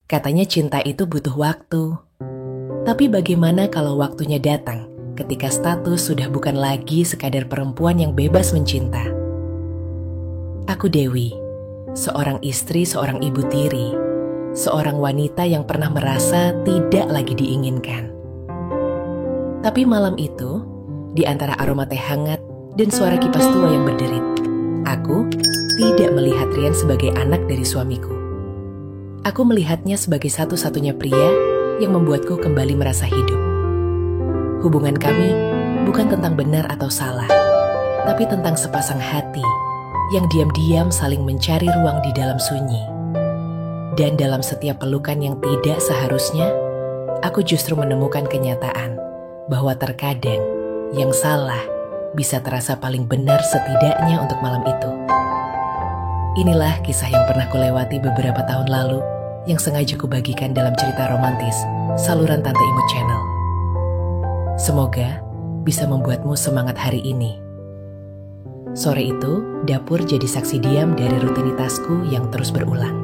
Katanya cinta itu butuh waktu. Tapi bagaimana kalau waktunya datang ketika status sudah bukan lagi sekadar perempuan yang bebas mencinta? Aku Dewi, seorang istri, seorang ibu tiri, seorang wanita yang pernah merasa tidak lagi diinginkan. Tapi malam itu, di antara aroma teh hangat dan suara kipas tua yang berderit, aku tidak melihat Rian sebagai anak dari suamiku. Aku melihatnya sebagai satu-satunya pria yang membuatku kembali merasa hidup. Hubungan kami bukan tentang benar atau salah, tapi tentang sepasang hati yang diam-diam saling mencari ruang di dalam sunyi. Dan dalam setiap pelukan yang tidak seharusnya, aku justru menemukan kenyataan bahwa terkadang yang salah bisa terasa paling benar setidaknya untuk malam itu. Inilah kisah yang pernah kulewati beberapa tahun lalu yang sengaja kubagikan dalam cerita romantis saluran Tante Imut Channel. Semoga bisa membuatmu semangat hari ini. Sore itu, dapur jadi saksi diam dari rutinitasku yang terus berulang.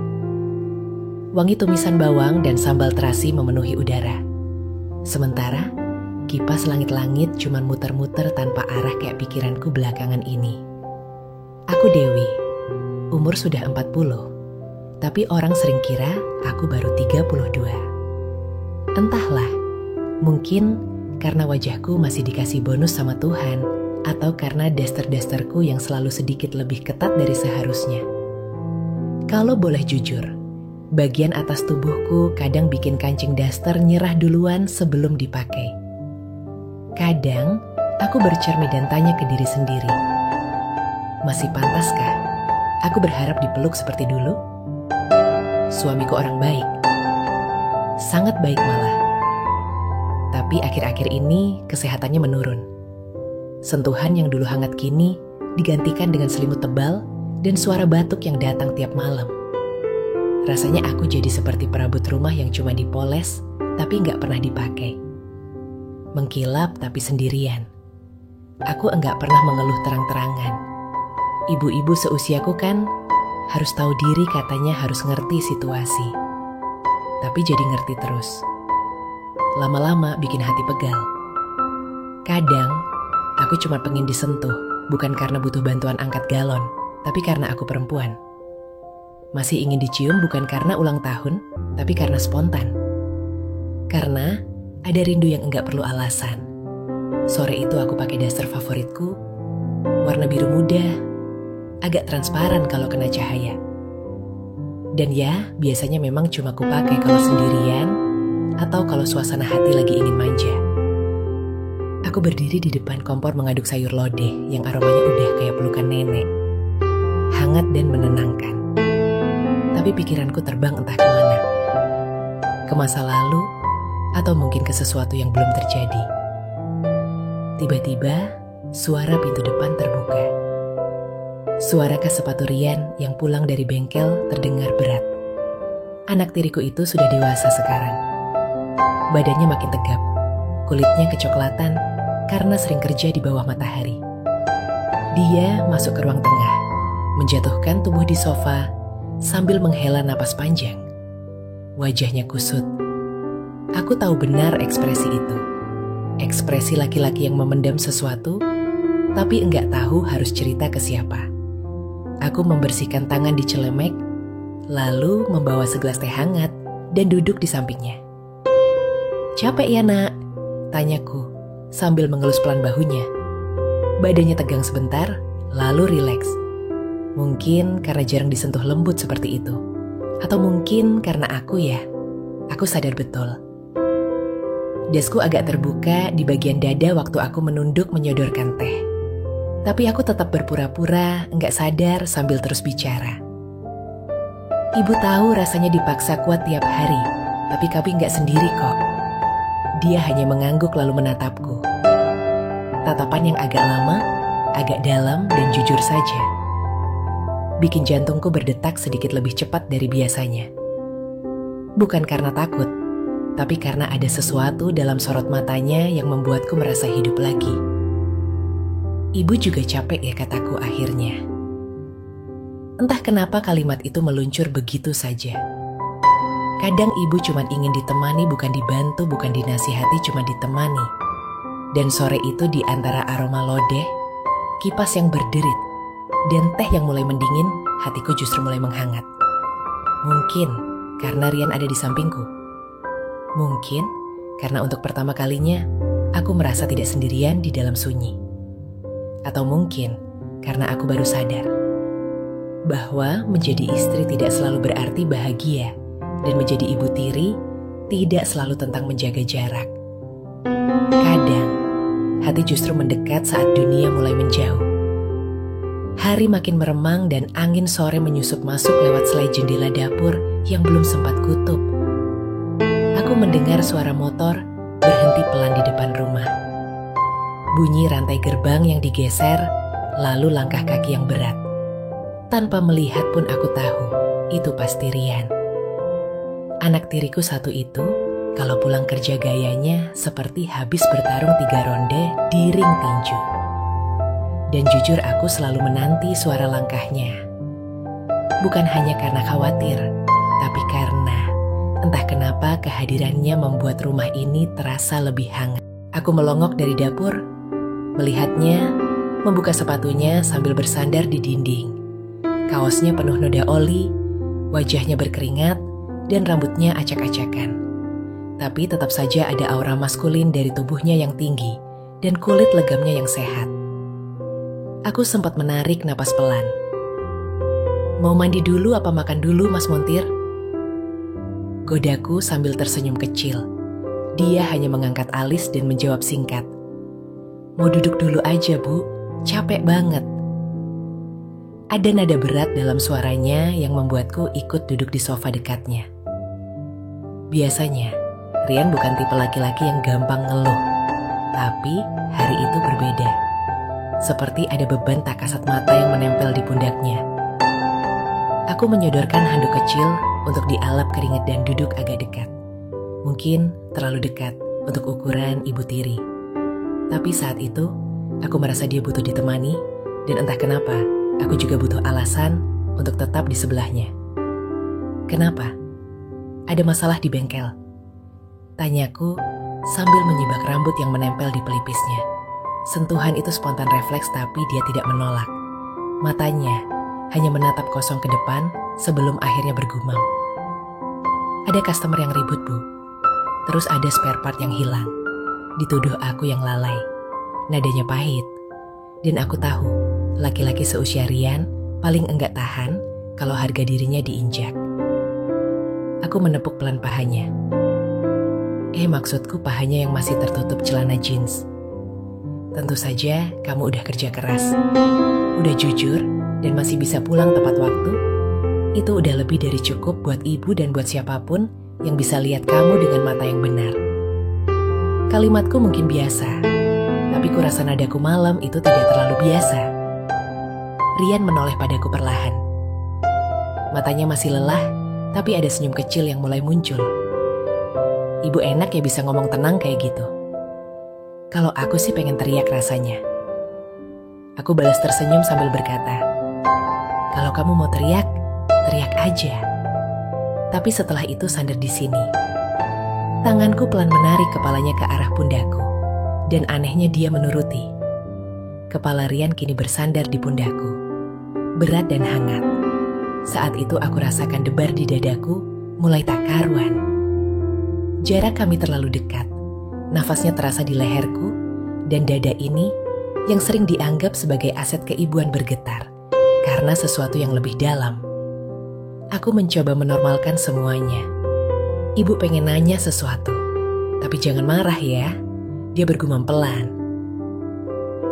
Wangi tumisan bawang dan sambal terasi memenuhi udara. Sementara, kipas langit-langit cuman muter-muter tanpa arah kayak pikiranku belakangan ini. Aku Dewi, umur sudah 40. Tapi orang sering kira aku baru 32. Entahlah, mungkin karena wajahku masih dikasih bonus sama Tuhan, atau karena daster-dasterku yang selalu sedikit lebih ketat dari seharusnya. Kalau boleh jujur, bagian atas tubuhku kadang bikin kancing daster nyerah duluan sebelum dipakai. Kadang, aku bercermin dan tanya ke diri sendiri, masih pantaskah aku berharap dipeluk seperti dulu? Suamiku orang baik, sangat baik malah. Tapi akhir-akhir ini kesehatannya menurun. Sentuhan yang dulu hangat kini digantikan dengan selimut tebal dan suara batuk yang datang tiap malam. Rasanya aku jadi seperti perabot rumah yang cuma dipoles tapi nggak pernah dipakai. Mengkilap tapi sendirian. Aku enggak pernah mengeluh terang-terangan. Ibu-ibu seusiaku kan harus tahu diri, katanya harus ngerti situasi. Tapi jadi ngerti terus. Lama-lama bikin hati pegal. Kadang, aku cuma pengen disentuh, bukan karena butuh bantuan angkat galon, tapi karena aku perempuan. Masih ingin dicium bukan karena ulang tahun, tapi karena spontan. Karena ada rindu yang enggak perlu alasan. Sore itu aku pakai daster favoritku, warna biru muda, agak transparan kalau kena cahaya. Dan ya, biasanya memang cuma kupakai kalau sendirian atau kalau suasana hati lagi ingin manja. Aku berdiri di depan kompor mengaduk sayur lodeh yang aromanya udah kayak pelukan nenek. Hangat dan menenangkan. Tapi pikiranku terbang entah kemana. Ke masa lalu atau mungkin ke sesuatu yang belum terjadi. Tiba-tiba, suara pintu depan terbuka. Suara kas sepatu Rian yang pulang dari bengkel terdengar berat. Anak tiriku itu sudah dewasa sekarang. Badannya makin tegap, kulitnya kecoklatan karena sering kerja di bawah matahari. Dia masuk ke ruang tengah, menjatuhkan tubuh di sofa sambil menghela napas panjang. Wajahnya kusut. Aku tahu benar ekspresi itu. Ekspresi laki-laki yang memendam sesuatu, tapi enggak tahu harus cerita ke siapa. Aku membersihkan tangan di celemek, lalu membawa segelas teh hangat dan duduk di sampingnya. "Capek ya nak?" tanyaku sambil mengelus pelan bahunya. Badannya tegang sebentar, lalu rileks. Mungkin karena jarang disentuh lembut seperti itu. Atau mungkin karena aku sadar betul. Dasku agak terbuka di bagian dada waktu aku menunduk menyodorkan teh. Tapi aku tetap berpura-pura nggak sadar sambil terus bicara. "Ibu tahu rasanya dipaksa kuat tiap hari, tapi kami nggak sendiri kok." Dia hanya mengangguk lalu menatapku. Tatapan yang agak lama, agak dalam dan jujur saja. Bikin jantungku berdetak sedikit lebih cepat dari biasanya. Bukan karena takut, tapi karena ada sesuatu dalam sorot matanya yang membuatku merasa hidup lagi. "Ibu juga capek ya," kataku akhirnya. Entah kenapa kalimat itu meluncur begitu saja. Kadang ibu cuma ingin ditemani, bukan dibantu, bukan dinasihati, cuma ditemani. Dan sore itu di antara aroma lodeh, kipas yang berderit, dan teh yang mulai mendingin, hatiku justru mulai menghangat. Mungkin karena Rian ada di sampingku. Mungkin karena untuk pertama kalinya aku merasa tidak sendirian di dalam sunyi. Atau mungkin karena aku baru sadar bahwa menjadi istri tidak selalu berarti bahagia, dan menjadi ibu tiri tidak selalu tentang menjaga jarak. Kadang hati justru mendekat saat dunia mulai menjauh. Hari makin meremang dan angin sore menyusup masuk lewat selai jendela dapur yang belum sempat kutup. Aku mendengar suara motor berhenti pelan di depan rumah. Bunyi rantai gerbang yang digeser, lalu langkah kaki yang berat. Tanpa melihat pun aku tahu, itu pasti Rian. Anak tiriku satu itu, kalau pulang kerja gayanya seperti habis bertarung 3 ronde di ring tinju. Dan jujur aku selalu menanti suara langkahnya. Bukan hanya karena khawatir, tapi karena entah kenapa kehadirannya membuat rumah ini terasa lebih hangat. Aku melongok dari dapur, melihatnya membuka sepatunya sambil bersandar di dinding. Kaosnya penuh noda oli, wajahnya berkeringat, dan rambutnya acak-acakan. Tapi tetap saja ada aura maskulin dari tubuhnya yang tinggi dan kulit legamnya yang sehat. Aku sempat menarik napas pelan. "Mau mandi dulu apa makan dulu, Mas Montir?" Godaku sambil tersenyum kecil. Dia hanya mengangkat alis dan menjawab singkat, "Mau duduk dulu aja, Bu. Capek banget." Ada nada berat dalam suaranya yang membuatku ikut duduk di sofa dekatnya. Biasanya, Rian bukan tipe laki-laki yang gampang ngeluh. Tapi hari itu berbeda. Seperti ada beban tak kasat mata yang menempel di pundaknya. Aku menyodorkan handuk kecil untuk dialap keringat dan duduk agak dekat. Mungkin terlalu dekat untuk ukuran ibu tiri. Tapi saat itu, aku merasa dia butuh ditemani, dan entah kenapa, aku juga butuh alasan untuk tetap di sebelahnya. "Kenapa? Ada masalah di bengkel?" tanyaku sambil menyibak rambut yang menempel di pelipisnya. Sentuhan itu spontan refleks, tapi dia tidak menolak. Matanya hanya menatap kosong ke depan sebelum akhirnya bergumam, "Ada customer yang ribut, Bu. Terus ada spare part yang hilang." Dituduh aku yang lalai. Nadanya pahit. Dan aku tahu, laki-laki seusia Rian paling enggak tahan kalau harga dirinya diinjak. Aku menepuk pelan pahanya. Maksudku pahanya yang masih tertutup celana jeans. "Tentu saja kamu udah kerja keras, udah jujur, dan masih bisa pulang tepat waktu. Itu udah lebih dari cukup buat ibu dan buat siapapun yang bisa lihat kamu dengan mata yang benar." Kalimatku mungkin biasa, tapi kurasa nadaku malam itu tidak terlalu biasa. Rian menoleh padaku perlahan. Matanya masih lelah, tapi ada senyum kecil yang mulai muncul. "Ibu enak ya bisa ngomong tenang kayak gitu." "Kalau aku sih pengen teriak rasanya." Aku balas tersenyum sambil berkata, "Kalau kamu mau teriak, teriak aja." Tapi setelah itu sandar di sini. Tanganku pelan menarik kepalanya ke arah pundakku, dan anehnya dia menuruti. Kepala Rian kini bersandar di pundakku, berat dan hangat. Saat itu aku rasakan debar di dadaku mulai tak karuan. Jarak kami terlalu dekat. Nafasnya terasa di leherku, dan dada ini yang sering dianggap sebagai aset keibuan bergetar karena sesuatu yang lebih dalam. Aku mencoba menormalkan semuanya. "Ibu pengen nanya sesuatu, tapi jangan marah ya." Dia bergumam pelan.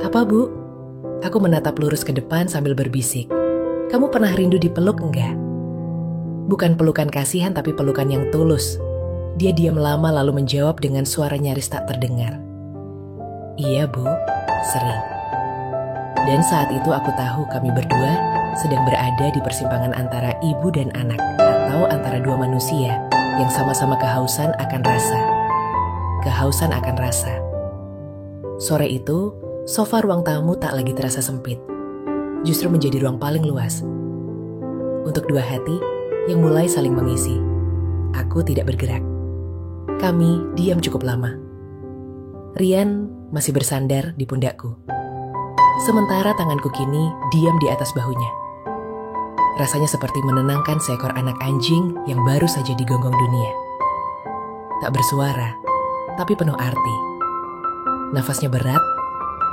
"Apa, Bu?" Aku menatap lurus ke depan sambil berbisik, "Kamu pernah rindu dipeluk enggak?" Bukan pelukan kasihan, tapi pelukan yang tulus. Dia diam lama lalu menjawab dengan suara nyaris tak terdengar, "Iya, Bu, sering." Dan saat itu aku tahu kami berdua sedang berada di persimpangan antara ibu dan anak, atau antara dua manusia yang sama-sama kehausan akan rasa. Kehausan akan rasa. Sore itu, sofa ruang tamu tak lagi terasa sempit. Justru menjadi ruang paling luas. Untuk dua hati yang mulai saling mengisi. Aku tidak bergerak. Kami diam cukup lama. Rian masih bersandar di pundakku. Sementara tanganku kini diam di atas bahunya. Rasanya seperti menenangkan seekor anak anjing yang baru saja digonggong dunia. Tak bersuara, tapi penuh arti. Nafasnya berat,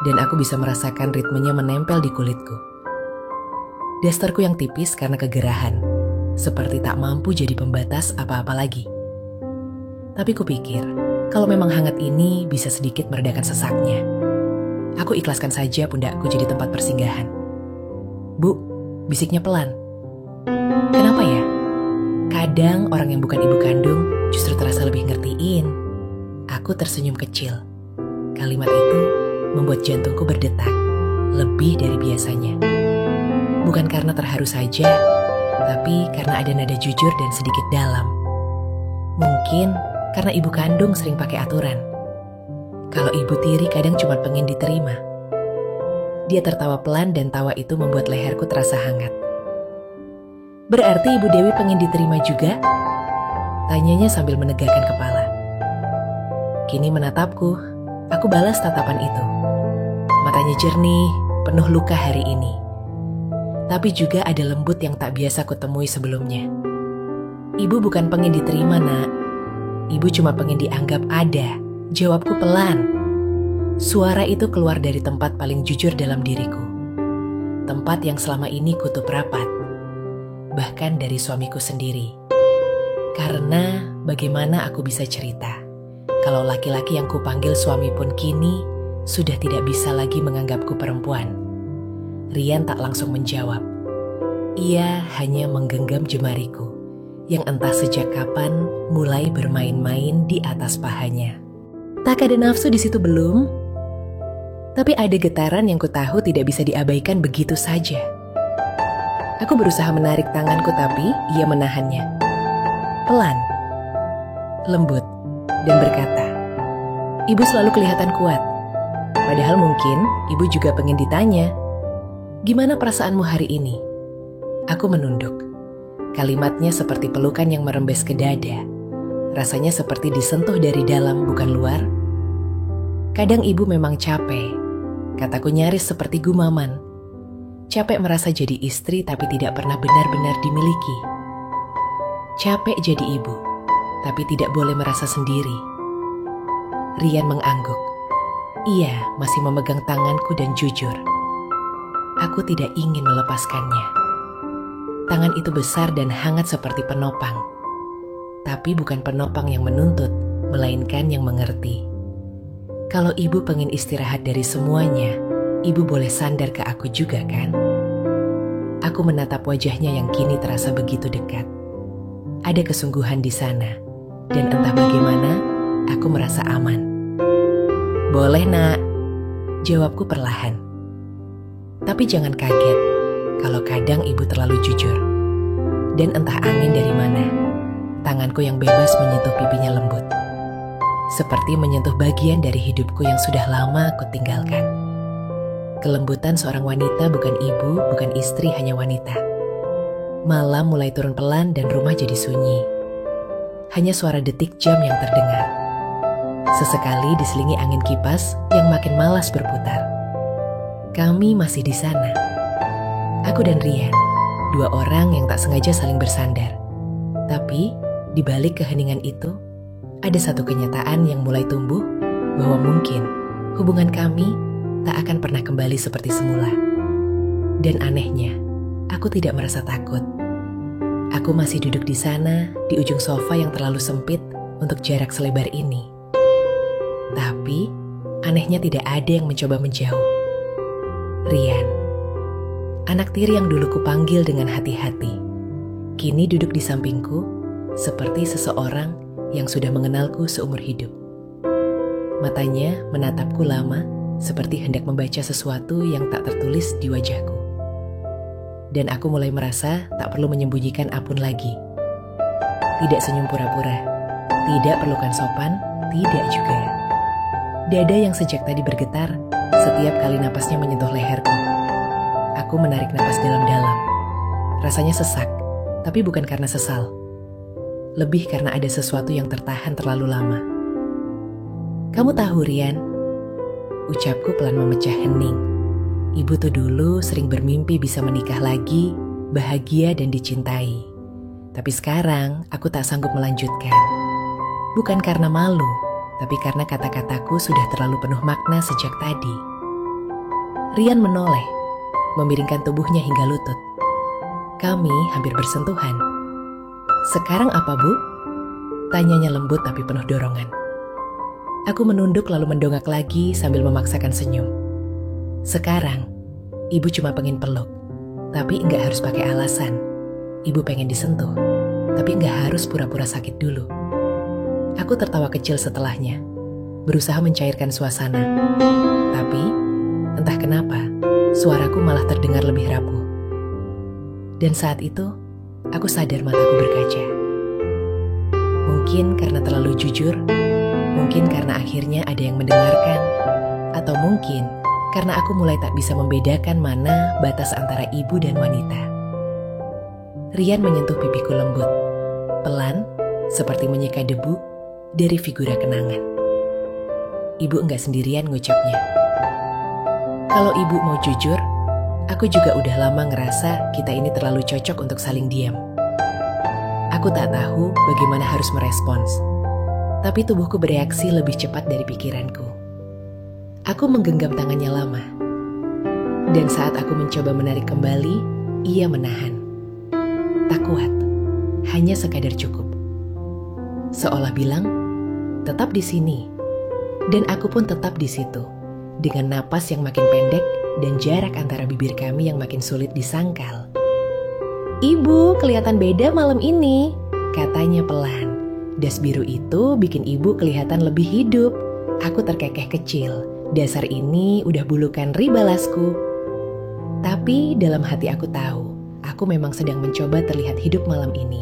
dan aku bisa merasakan ritmenya menempel di kulitku. Dasterku yang tipis karena kegerahan, seperti tak mampu jadi pembatas apa-apa lagi. Tapi kupikir, kalau memang hangat ini bisa sedikit meredakan sesaknya. Aku ikhlaskan saja pundakku jadi tempat persinggahan. "Bu," bisiknya pelan. "Kenapa ya? Kadang orang yang bukan ibu kandung justru terasa lebih ngertiin." Aku tersenyum kecil. Kalimat itu membuat jantungku berdetak lebih dari biasanya. Bukan karena terharu saja, tapi karena ada nada jujur dan sedikit dalam. Mungkin karena ibu kandung sering pakai aturan. Kalau ibu tiri kadang cuma pengen diterima. Dia tertawa pelan dan tawa itu membuat leherku terasa hangat. "Berarti Ibu Dewi pengen diterima juga?" Tanyanya sambil menegakkan kepala. Kini menatapku, aku balas tatapan itu. Matanya jernih, penuh luka hari ini. Tapi juga ada lembut yang tak biasa kutemui sebelumnya. "Ibu bukan pengen diterima, Nak. Ibu cuma pengen dianggap ada." Jawabku pelan. Suara itu keluar dari tempat paling jujur dalam diriku. Tempat yang selama ini kutup rapat. Bahkan dari suamiku sendiri. Karena bagaimana aku bisa cerita kalau laki-laki yang kupanggil suami pun kini sudah tidak bisa lagi menganggapku perempuan. Rian tak langsung menjawab. Ia hanya menggenggam jemariku yang entah sejak kapan mulai bermain-main di atas pahanya. Tak ada nafsu di situ belum, tapi ada getaran yang kutahu tidak bisa diabaikan begitu saja. Aku berusaha menarik tanganku tapi ia menahannya. Pelan, lembut, dan berkata, "Ibu selalu kelihatan kuat." Padahal mungkin ibu juga pengen ditanya, "Gimana perasaanmu hari ini?" Aku menunduk. Kalimatnya seperti pelukan yang merembes ke dada. Rasanya seperti disentuh dari dalam bukan luar. "Kadang ibu memang capek," kataku nyaris seperti gumaman. Capek merasa jadi istri tapi tidak pernah benar-benar dimiliki. Capek jadi ibu, tapi tidak boleh merasa sendiri. Rian mengangguk. Ia masih memegang tanganku dan jujur. Aku tidak ingin melepaskannya. Tangan itu besar dan hangat seperti penopang. Tapi bukan penopang yang menuntut, melainkan yang mengerti. Kalau ibu pengen istirahat dari semuanya, ibu boleh sandar ke aku juga kan? Aku menatap wajahnya yang kini terasa begitu dekat. Ada kesungguhan di sana, dan entah bagaimana, aku merasa aman. "Boleh, Nak," jawabku perlahan. Tapi jangan kaget kalau kadang ibu terlalu jujur. Dan entah angin dari mana, tanganku yang bebas menyentuh pipinya lembut. Seperti menyentuh bagian dari hidupku yang sudah lama aku tinggalkan. Kelembutan seorang wanita bukan ibu, bukan istri, hanya wanita. Malam mulai turun pelan dan rumah jadi sunyi. Hanya suara detik jam yang terdengar. Sesekali diselingi angin kipas yang makin malas berputar. Kami masih di sana. Aku dan Rian, dua orang yang tak sengaja saling bersandar. Tapi di balik keheningan itu, ada satu kenyataan yang mulai tumbuh bahwa mungkin hubungan kami tak akan pernah kembali seperti semula. Dan anehnya, aku tidak merasa takut. Aku masih duduk di sana, di ujung sofa yang terlalu sempit untuk jarak selebar ini. Tapi, anehnya tidak ada yang mencoba menjauh. Rian, anak tiri yang dulu kupanggil dengan hati-hati, kini duduk di sampingku seperti seseorang yang sudah mengenalku seumur hidup. Matanya menatapku lama, seperti hendak membaca sesuatu yang tak tertulis di wajahku. Dan aku mulai merasa tak perlu menyembunyikan apapun lagi. Tidak senyum pura-pura, tidak pelukan sopan, tidak juga. Dada yang sejak tadi bergetar setiap kali napasnya menyentuh leherku. Aku menarik napas dalam-dalam. Rasanya sesak, tapi bukan karena sesal. lebih karena ada sesuatu yang tertahan terlalu lama. Kamu tahu, Rian, ucapku pelan memecah hening. Ibu tuh dulu sering bermimpi bisa menikah lagi, bahagia dan dicintai. Tapi sekarang aku tak sanggup melanjutkan. Bukan karena malu, tapi karena kata-kataku sudah terlalu penuh makna sejak tadi. Rian menoleh, memiringkan tubuhnya hingga lutut. Kami hampir bersentuhan. Sekarang apa, Bu? Tanyanya lembut tapi penuh dorongan. Aku menunduk lalu mendongak lagi sambil memaksakan senyum. Sekarang, Ibu cuma pengen peluk, tapi enggak harus pakai alasan. Ibu pengen disentuh, tapi enggak harus pura-pura sakit dulu. Aku tertawa kecil setelahnya, berusaha mencairkan suasana. Tapi, entah kenapa, suaraku malah terdengar lebih rapuh. Dan saat itu, aku sadar mataku berkaca. Mungkin karena terlalu jujur, mungkin karena akhirnya ada yang mendengarkan, atau mungkin karena aku mulai tak bisa membedakan mana batas antara ibu dan wanita. Rian menyentuh pipiku lembut, pelan, seperti menyeka debu dari figura kenangan. Ibu enggak sendirian ngucapnya. Kalau ibu mau jujur, aku juga udah lama ngerasa kita ini terlalu cocok untuk saling diam. Aku tak tahu bagaimana harus merespons, tapi tubuhku bereaksi lebih cepat dari pikiranku. Aku menggenggam tangannya lama, dan saat aku mencoba menarik kembali, ia menahan. Tak kuat, hanya sekadar cukup. Seolah bilang, tetap di sini, dan aku pun tetap di situ, dengan napas yang makin pendek dan jarak antara bibir kami yang makin sulit disangkal. Ibu, kelihatan beda malam ini, katanya pelan. Das biru itu bikin ibu kelihatan lebih hidup. Aku terkekeh kecil. Dasar ini udah bulukan ribalasku. Tapi dalam hati aku tahu, aku memang sedang mencoba terlihat hidup malam ini.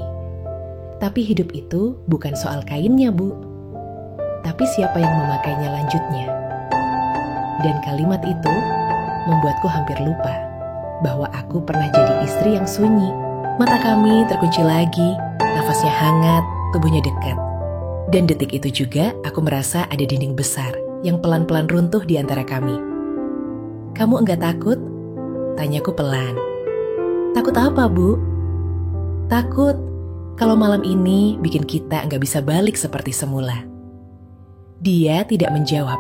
Tapi hidup itu bukan soal kainnya, Bu. Tapi siapa yang memakainya lanjutnya. Dan kalimat itu membuatku hampir lupa bahwa aku pernah jadi istri yang sunyi. Mata kami terkunci lagi, nafasnya hangat, tubuhnya dekat. Dan detik itu juga aku merasa ada dinding besar yang pelan-pelan runtuh di antara kami. Kamu enggak takut? Tanyaku pelan. Takut apa, Bu? Takut kalau malam ini bikin kita enggak bisa balik seperti semula. Dia tidak menjawab,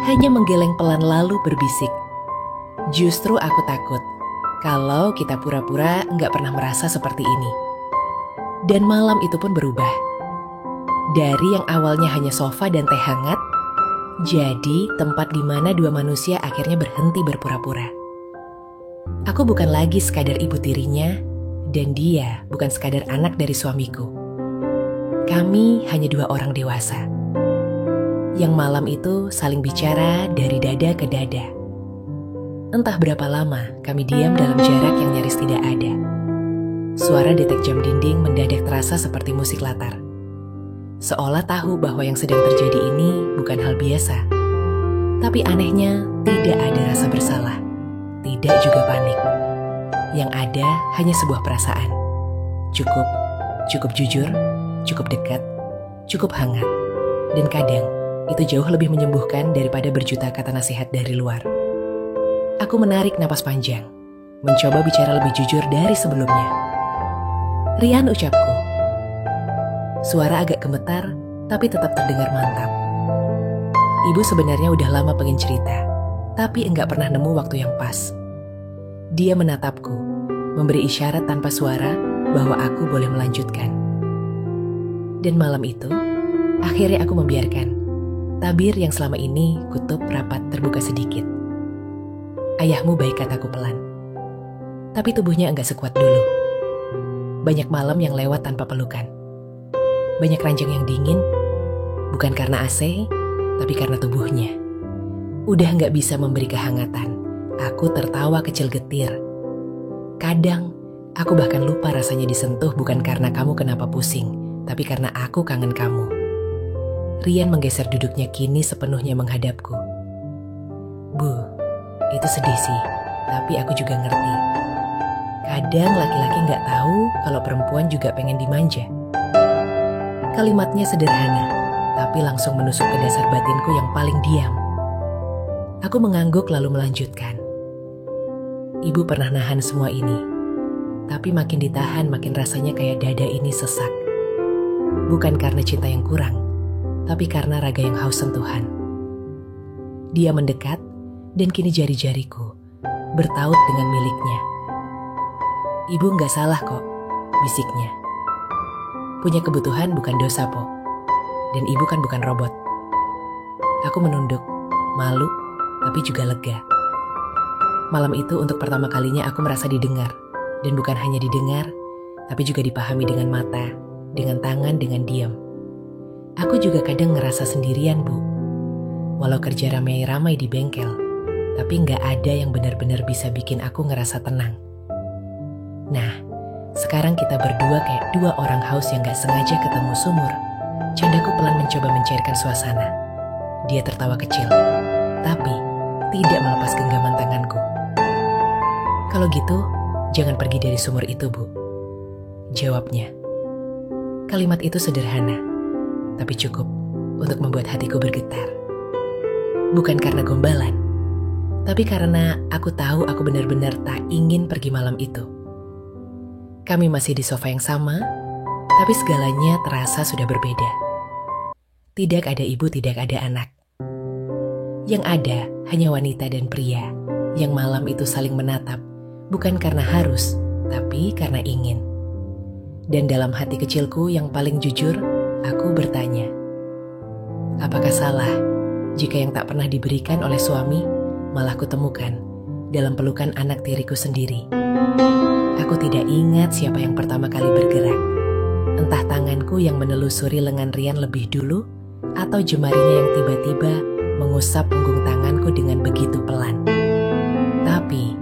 hanya menggeleng pelan lalu berbisik. Justru aku takut kalau kita pura-pura enggak pernah merasa seperti ini. Dan malam itu pun berubah. Dari yang awalnya hanya sofa dan teh hangat, jadi tempat di mana dua manusia akhirnya berhenti berpura-pura. Aku bukan lagi sekadar ibu tirinya, dan dia bukan sekadar anak dari suamiku. Kami hanya dua orang dewasa, yang malam itu saling bicara dari dada ke dada. Entah berapa lama kami diam dalam jarak yang nyaris tidak ada. Suara detek jam dinding mendadak terasa seperti musik latar. Seolah tahu bahwa yang sedang terjadi ini bukan hal biasa. Tapi anehnya tidak ada rasa bersalah, tidak juga panik. Yang ada hanya sebuah perasaan. Cukup jujur, cukup dekat, cukup hangat. Dan kadang itu jauh lebih menyembuhkan daripada berjuta kata nasihat dari luar. Aku menarik napas panjang, mencoba bicara lebih jujur dari sebelumnya. Rian, ucapku. Suara agak gemetar, tapi tetap terdengar mantap. Ibu sebenarnya udah lama pengen cerita, tapi enggak pernah nemu waktu yang pas. Dia menatapku, memberi isyarat tanpa suara bahwa aku boleh melanjutkan. Dan malam itu, akhirnya aku membiarkan tabir yang selama ini kutup rapat terbuka sedikit. Ayahmu baik, kataku pelan. Tapi tubuhnya enggak sekuat dulu. Banyak malam yang lewat tanpa pelukan. Banyak ranjang yang dingin, bukan karena AC, tapi karena tubuhnya. Udah enggak bisa memberi kehangatan. Aku tertawa kecil getir. Kadang, aku bahkan lupa rasanya disentuh bukan karena kamu kenapa pusing, tapi karena aku kangen kamu. Rian menggeser duduknya kini sepenuhnya menghadapku. Bu, itu sedih sih, tapi aku juga ngerti. Kadang laki-laki nggak tahu kalau perempuan juga pengen dimanja. Kalimatnya sederhana, tapi langsung menusuk ke dasar batinku yang paling diam. Aku mengangguk lalu melanjutkan. Ibu pernah nahan semua ini, tapi makin ditahan makin rasanya kayak dada ini sesak. Bukan karena cinta yang kurang, tapi karena raga yang haus sentuhan. Dia mendekat, dan kini jari-jariku bertaut dengan miliknya. Ibu nggak salah kok, bisiknya. Punya kebutuhan bukan dosa, Po. Dan ibu kan bukan robot. Aku menunduk, malu, tapi juga lega. Malam itu untuk pertama kalinya aku merasa didengar. Dan bukan hanya didengar, tapi juga dipahami dengan mata, dengan tangan, dengan diam. Aku juga kadang ngerasa sendirian, Bu. Walau kerja ramai-ramai di bengkel, tapi nggak ada yang benar-benar bisa bikin aku ngerasa tenang. Nah, sekarang kita berdua kayak dua orang haus yang gak sengaja ketemu sumur. Candaku pelan mencoba mencairkan suasana. Dia tertawa kecil, tapi tidak melepas genggaman tanganku. Kalau gitu, jangan pergi dari sumur itu, Bu. Jawabnya. Kalimat itu sederhana, tapi cukup untuk membuat hatiku bergetar. Bukan karena gombalan, tapi karena aku tahu aku benar-benar tak ingin pergi malam itu. Kami masih di sofa yang sama, tapi segalanya terasa sudah berbeda. Tidak ada ibu, tidak ada anak. Yang ada hanya wanita dan pria yang malam itu saling menatap, bukan karena harus, tapi karena ingin. Dan dalam hati kecilku yang paling jujur, aku bertanya, apakah salah jika yang tak pernah diberikan oleh suami malah kutemukan dalam pelukan anak tiriku sendiri? Aku tidak ingat siapa yang pertama kali bergerak. Entah tanganku yang menelusuri lengan Rian lebih dulu, atau jemarinya yang tiba-tiba mengusap punggung tanganku dengan begitu pelan. Tapi,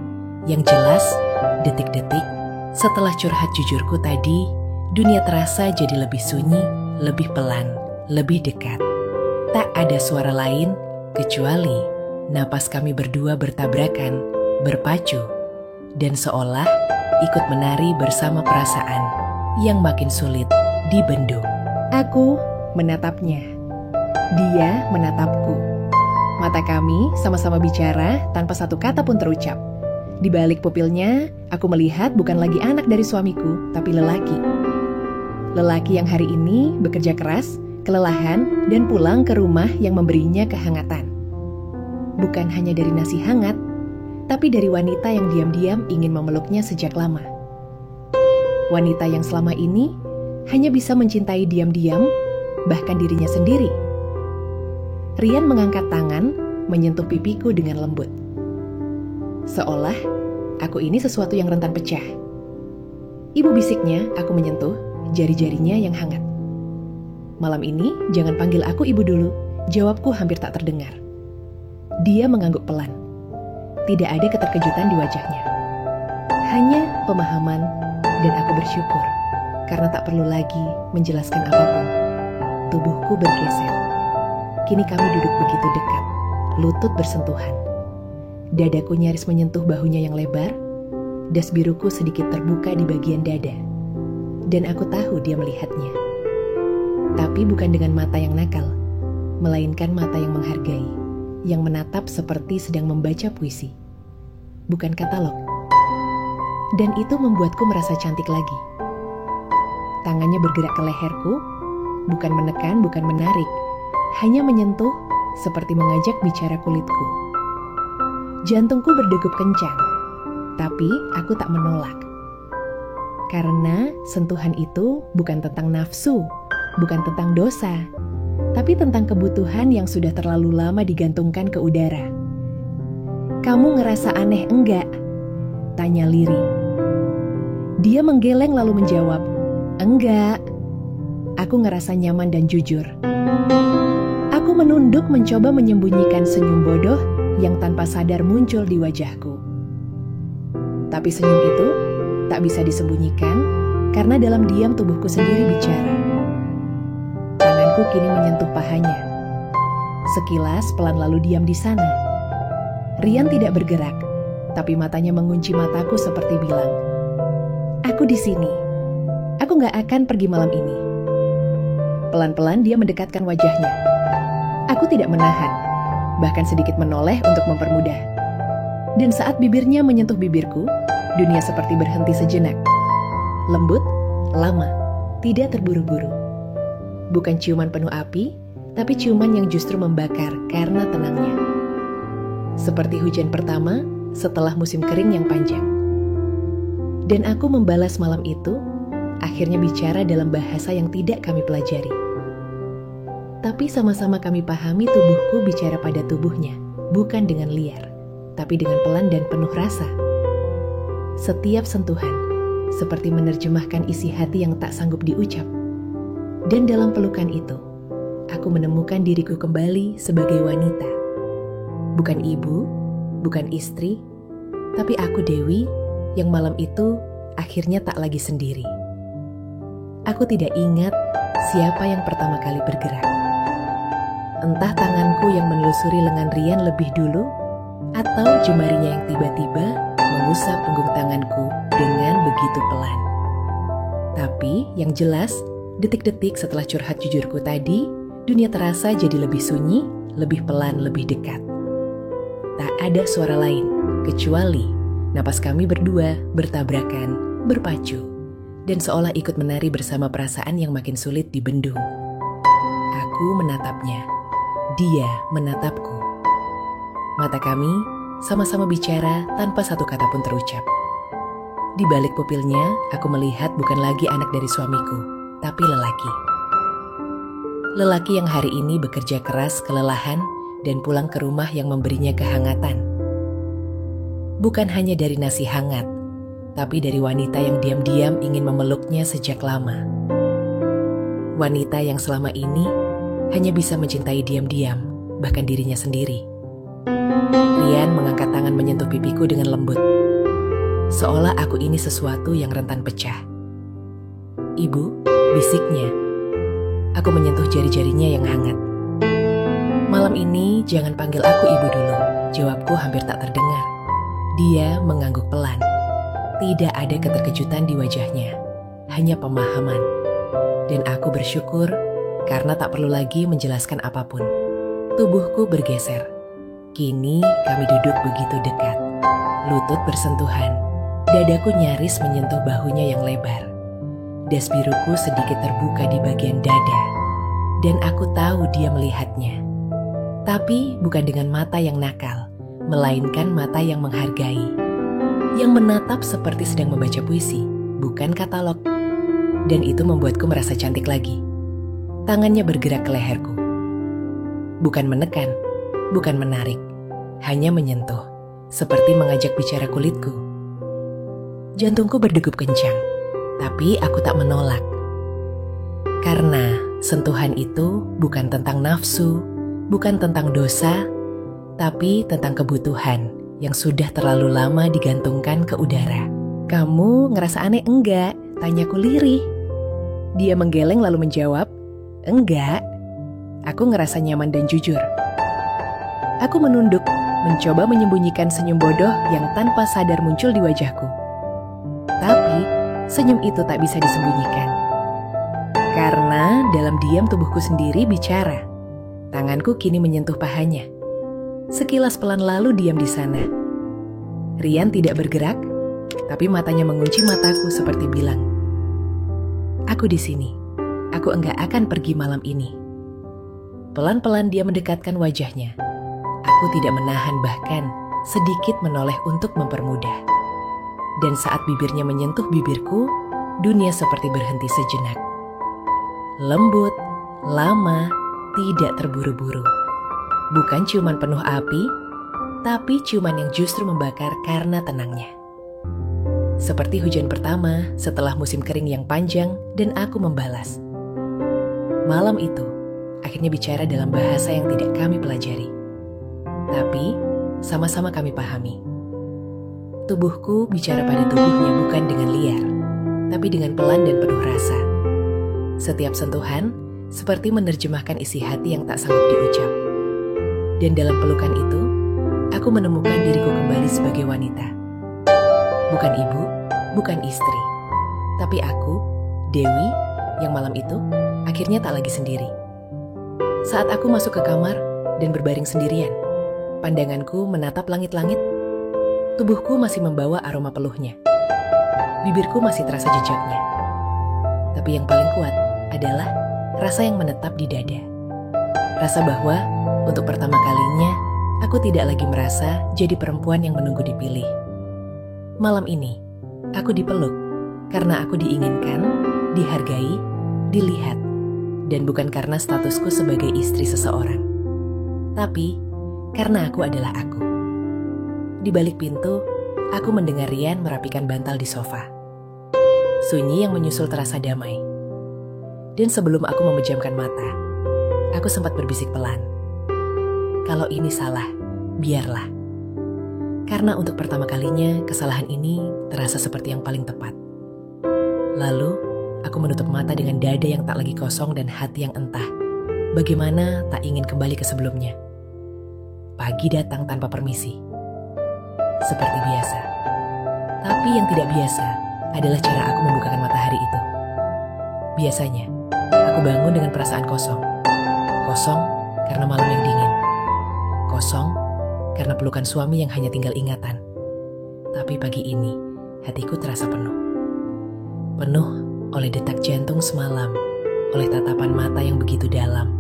yang jelas, detik-detik setelah curhat jujurku tadi, dunia terasa jadi lebih sunyi, lebih pelan, lebih dekat. Tak ada suara lain, kecuali napas kami berdua bertabrakan, berpacu, dan seolah ikut menari bersama perasaan yang makin sulit dibendung. Aku menatapnya. Dia menatapku. Mata kami sama-sama bicara tanpa satu kata pun terucap. Di balik pupilnya, aku melihat bukan lagi anak dari suamiku, tapi lelaki. Lelaki yang hari ini bekerja keras, kelelahan, dan pulang ke rumah yang memberinya kehangatan. Bukan hanya dari nasi hangat, tapi dari wanita yang diam-diam ingin memeluknya sejak lama. Wanita yang selama ini hanya bisa mencintai diam-diam, bahkan dirinya sendiri. Rian mengangkat tangan, menyentuh pipiku dengan lembut. Seolah aku ini sesuatu yang rentan pecah. Ibu bisiknya, aku menyentuh jari-jarinya yang hangat. Malam ini jangan panggil aku ibu dulu, jawabku hampir tak terdengar. Dia mengangguk pelan. Tidak ada keterkejutan di wajahnya. Hanya pemahaman, dan aku bersyukur karena tak perlu lagi menjelaskan apapun. Tubuhku bergeser. Kini kami duduk begitu dekat, lutut bersentuhan. Dadaku nyaris menyentuh bahunya yang lebar, das biruku sedikit terbuka di bagian dada. Dan aku tahu dia melihatnya. Tapi bukan dengan mata yang nakal, melainkan mata yang menghargai, yang menatap seperti sedang membaca puisi. Bukan katalog. Dan itu membuatku merasa cantik lagi. Tangannya bergerak ke leherku, bukan menekan, bukan menarik, hanya menyentuh seperti mengajak bicara kulitku. Jantungku berdegup kencang, tapi aku tak menolak. Karena sentuhan itu bukan tentang nafsu, bukan tentang dosa, tapi tentang kebutuhan yang sudah terlalu lama digantungkan ke udara. Kamu ngerasa aneh enggak? Tanya lirih. Dia menggeleng lalu menjawab, enggak. Aku ngerasa nyaman dan jujur. Aku menunduk mencoba menyembunyikan senyum bodoh yang tanpa sadar muncul di wajahku. Tapi senyum itu tak bisa disembunyikan karena dalam diam tubuhku sendiri bicara. Tanganku kini menyentuh pahanya. Sekilas pelan lalu diam di sana. Rian tidak bergerak, tapi matanya mengunci mataku seperti bilang, aku di sini. Aku gak akan pergi malam ini. Pelan-pelan dia mendekatkan wajahnya. Aku tidak menahan, bahkan sedikit menoleh untuk mempermudah. Dan saat bibirnya menyentuh bibirku, dunia seperti berhenti sejenak. Lembut, lama, tidak terburu-buru. Bukan ciuman penuh api, tapi ciuman yang justru membakar karena tenangnya. Seperti hujan pertama setelah musim kering yang panjang. Dan aku membalas malam itu, akhirnya bicara dalam bahasa yang tidak kami pelajari. Tapi sama-sama kami pahami tubuhku bicara pada tubuhnya, bukan dengan liar, tapi dengan pelan dan penuh rasa. Setiap sentuhan, seperti menerjemahkan isi hati yang tak sanggup diucap. Dan dalam pelukan itu, aku menemukan diriku kembali sebagai wanita. Bukan ibu, bukan istri, tapi aku Dewi yang malam itu akhirnya tak lagi sendiri. Aku tidak ingat siapa yang pertama kali bergerak. Entah tanganku yang menelusuri lengan Rian lebih dulu, atau jemarinya yang tiba-tiba mengusap punggung tanganku dengan begitu pelan. Tapi yang jelas, detik-detik setelah curhat jujurku tadi, dunia terasa jadi lebih sunyi, lebih pelan, lebih dekat. Tak ada suara lain, kecuali napas kami berdua bertabrakan, berpacu, dan seolah ikut menari bersama perasaan yang makin sulit dibendung. Aku menatapnya. Dia menatapku. Mata kami sama-sama bicara tanpa satu kata pun terucap. Di balik pupilnya, aku melihat bukan lagi anak dari suamiku, tapi lelaki. Lelaki yang hari ini bekerja keras kelelahan dan pulang ke rumah yang memberinya kehangatan. Bukan hanya dari nasi hangat, tapi dari wanita yang diam-diam ingin memeluknya sejak lama. Wanita yang selama ini hanya bisa mencintai diam-diam, bahkan dirinya sendiri. Rian mengangkat tangan menyentuh pipiku dengan lembut. Seolah aku ini sesuatu yang rentan pecah. Ibu, bisiknya. Aku menyentuh jari-jarinya yang hangat. Malam ini jangan panggil aku ibu dulu, jawabku hampir tak terdengar. Dia mengangguk pelan. Tidak ada keterkejutan di wajahnya, hanya pemahaman. Dan aku bersyukur karena tak perlu lagi menjelaskan apapun. Tubuhku bergeser. Kini kami duduk begitu dekat. Lutut bersentuhan. Dadaku nyaris menyentuh bahunya yang lebar. Das biruku sedikit terbuka di bagian dada. Dan aku tahu dia melihatnya. Tapi bukan dengan mata yang nakal, melainkan mata yang menghargai. Yang menatap seperti sedang membaca puisi, bukan katalog. Dan itu membuatku merasa cantik lagi. Tangannya bergerak ke leherku. Bukan menekan, bukan menarik, hanya menyentuh, seperti mengajak bicara kulitku. Jantungku berdegup kencang, tapi aku tak menolak. Karena sentuhan itu bukan tentang nafsu, bukan tentang dosa, tapi tentang kebutuhan yang sudah terlalu lama digantungkan ke udara. Kamu ngerasa aneh enggak? Tanyaku lirih. Dia menggeleng lalu menjawab, enggak. Aku ngerasa nyaman dan jujur. Aku menunduk, mencoba menyembunyikan senyum bodoh yang tanpa sadar muncul di wajahku. Tapi senyum itu tak bisa disembunyikan. Karena dalam diam tubuhku sendiri bicara. Tanganku kini menyentuh pahanya. Sekilas pelan lalu diam di sana. Rian tidak bergerak, tapi matanya mengunci mataku seperti bilang, aku di sini. Aku enggak akan pergi malam ini. Pelan-pelan dia mendekatkan wajahnya. Aku tidak menahan, bahkan sedikit menoleh untuk mempermudah. Dan saat bibirnya menyentuh bibirku, dunia seperti berhenti sejenak. Lembut, lama, tidak terburu-buru. Bukan ciuman penuh api, tapi ciuman yang justru membakar karena tenangnya. Seperti hujan pertama setelah musim kering yang panjang, dan aku membalas. Malam itu, akhirnya bicara dalam bahasa yang tidak kami pelajari. Tapi, sama-sama kami pahami. Tubuhku bicara pada tubuhnya bukan dengan liar, tapi dengan pelan dan penuh rasa. Setiap sentuhan, seperti menerjemahkan isi hati yang tak sanggup diucap. Dan dalam pelukan itu, aku menemukan diriku kembali sebagai wanita. Bukan ibu, bukan istri, tapi aku, Dewi, yang malam itu akhirnya tak lagi sendiri. Saat aku masuk ke kamar dan berbaring sendirian, pandanganku menatap langit-langit. Tubuhku masih membawa aroma peluhnya. Bibirku masih terasa jejaknya. Tapi yang paling kuat adalah rasa yang menetap di dada. Rasa bahwa untuk pertama kalinya aku tidak lagi merasa jadi perempuan yang menunggu dipilih. Malam ini aku dipeluk karena aku diinginkan, dihargai, dilihat, dan bukan karena statusku sebagai istri seseorang, tapi karena aku adalah aku. Di balik pintu, aku mendengar Rian merapikan bantal di sofa. Sunyi yang menyusul terasa damai. Dan sebelum aku memejamkan mata, aku sempat berbisik pelan. Kalau ini salah, biarlah. Karena untuk pertama kalinya, kesalahan ini terasa seperti yang paling tepat. Lalu, aku menutup mata dengan dada yang tak lagi kosong dan hati yang entah bagaimana tak ingin kembali ke sebelumnya. Pagi datang tanpa permisi. Seperti biasa. Tapi yang tidak biasa adalah cara aku membukakan matahari itu. Biasanya, aku bangun dengan perasaan kosong. Kosong karena malam yang dingin. Kosong karena pelukan suami yang hanya tinggal ingatan. Tapi pagi ini, hatiku terasa penuh. Penuh oleh detak jantung semalam, oleh tatapan mata yang begitu dalam,